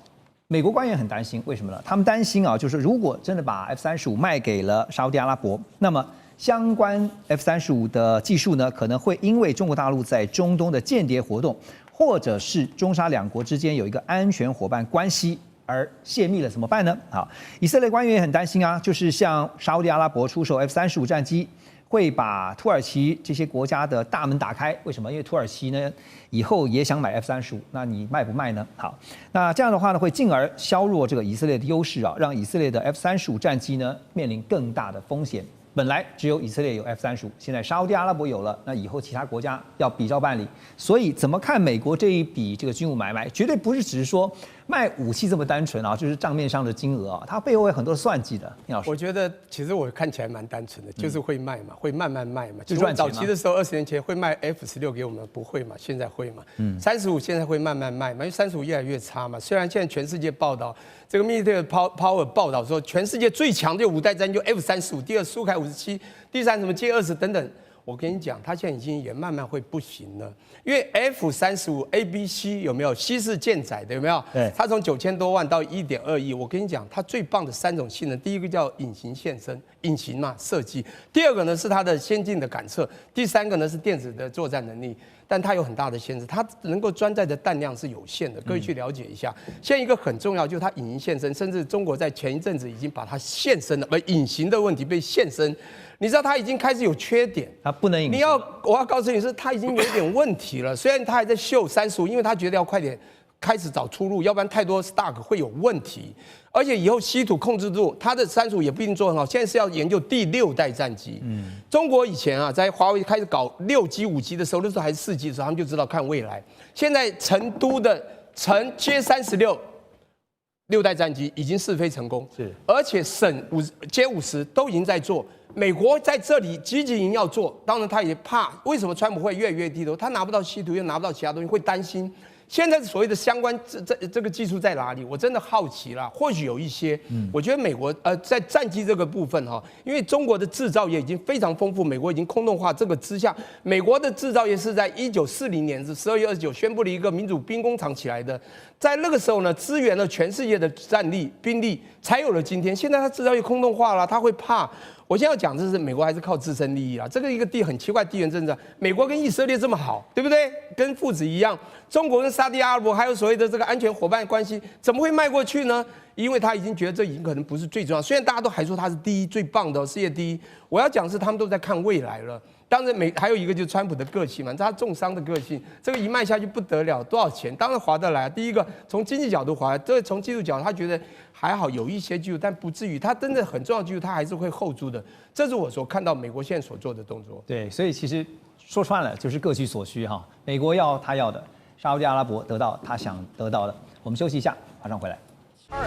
美国官员很担心，为什么呢？他们担心就是如果真的把 F-35卖给了沙烏地阿拉伯，那么相关 F-35的技术呢，可能会因为中国大陆在中东的间谍活动，或者是中沙两国之间有一个安全伙伴关系而泄密了，怎么办呢？好，以色列官员也很担心啊，就是向沙烏地阿拉伯出售 F-35战机，会把土耳其这些国家的大门打开。为什么？因为土耳其呢以后也想买 F-35，那你卖不卖呢？好，那这样的话呢，会进而削弱这个以色列的优势啊，让以色列的 F-35战机呢面临更大的风险。本来只有以色列有 F-35，现在沙烏地阿拉伯有了，那以后其他国家要比照办理。所以怎么看美国这一笔这个军务买卖，绝对不是只是说卖武器这么单纯啊，就是账面上的金额啊，它背后有很多的算计的。聂老师，我觉得其实我看起来蛮单纯的，就是会卖嘛，会慢慢卖嘛。就赚钱早期的时候，20年前会卖 F-16给我们，不会嘛？现在会嘛？35现在会慢慢卖嘛，因为35越来越差嘛。虽然现在全世界报道这个 Military Power 报道说，全世界最强的5代战机就 F-35，第二苏凯57，第三什么歼20等等。我跟你讲，它现在已经也慢慢会不行了，因为 F-35 ABC 有没有西式舰载的有没有？对，它从9000多万到1.2亿。我跟你讲，它最棒的3种性能，第一个叫隐形现身，隐形嘛设计；第二个呢是它的先进的感测；第三个呢是电子的作战能力。但它有很大的限制，它能够装载的弹量是有限的，各位去了解一下。现在一个很重要就是它隐形现身，甚至中国在前一阵子已经把它现身了，隐形的问题被现身。你知道它已经开始有缺点，它不能隐形。我要告诉你是它已经有点问题了。虽然它还在秀35，因为它觉得要快点开始找出路，要不然太多 stock 会有问题。而且以后稀土控制住，它的35也不一定做很好。现在是要研究第6代战机。中国以前啊，在华为开始搞6G、5G 的时候，那时候还是4G 的时候，他们就知道看未来。现在成都的成歼36。6代战机已经试飞成功，是，而且省歼50都已经在做。美国在这里积极营要做，当然他也怕，为什么川普会越来越低头？他拿不到稀土，又拿不到其他东西，会担心。现在所谓的相关这个技术在哪里？我真的好奇啦，或许有一些。我觉得美国在战机这个部分哈，因为中国的制造业已经非常丰富，美国已经空洞化这个之下，美国的制造业是在1940年是12月29宣布了一个民主兵工厂起来的，在那个时候呢，支援了全世界的战力兵力，才有了今天。现在它制造业空洞化了，他会怕。我现在要讲的是，美国还是靠自身利益啊。这个一个很奇怪地缘政治，美国跟以色列这么好，对不对？跟父子一样。中国跟沙特阿拉伯还有所谓的这个安全伙伴关系，怎么会迈过去呢？因为他已经觉得这已经可能不是最重要。虽然大家都还说他是第一最棒的世界第一，我要讲的是他们都在看未来了。当然还有一个就是川普的个性嘛，他重商的个性，这个一卖下去不得了，多少钱？当然划得来。第一个从经济角度划，这从技术角度他觉得还好，有一些技术，但不至于。他真的很重要的技术，他还是会后租的。这是我所看到美国现在所做的动作。对，所以其实说穿了就是各取所需哈。美国要他要的，沙烏地阿拉伯得到他想得到的。我们休息一下，马上回来。2025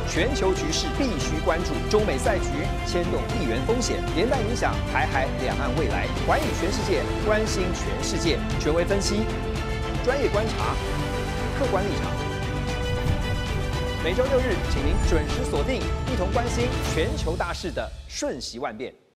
全球局势必须关注，中美赛局牵动地缘风险，连带影响台海两岸未来。寰宇全世界，关心全世界，权威分析，专业观察，客观立场。每周6日，请您准时锁定，一同关心全球大事的瞬息万变。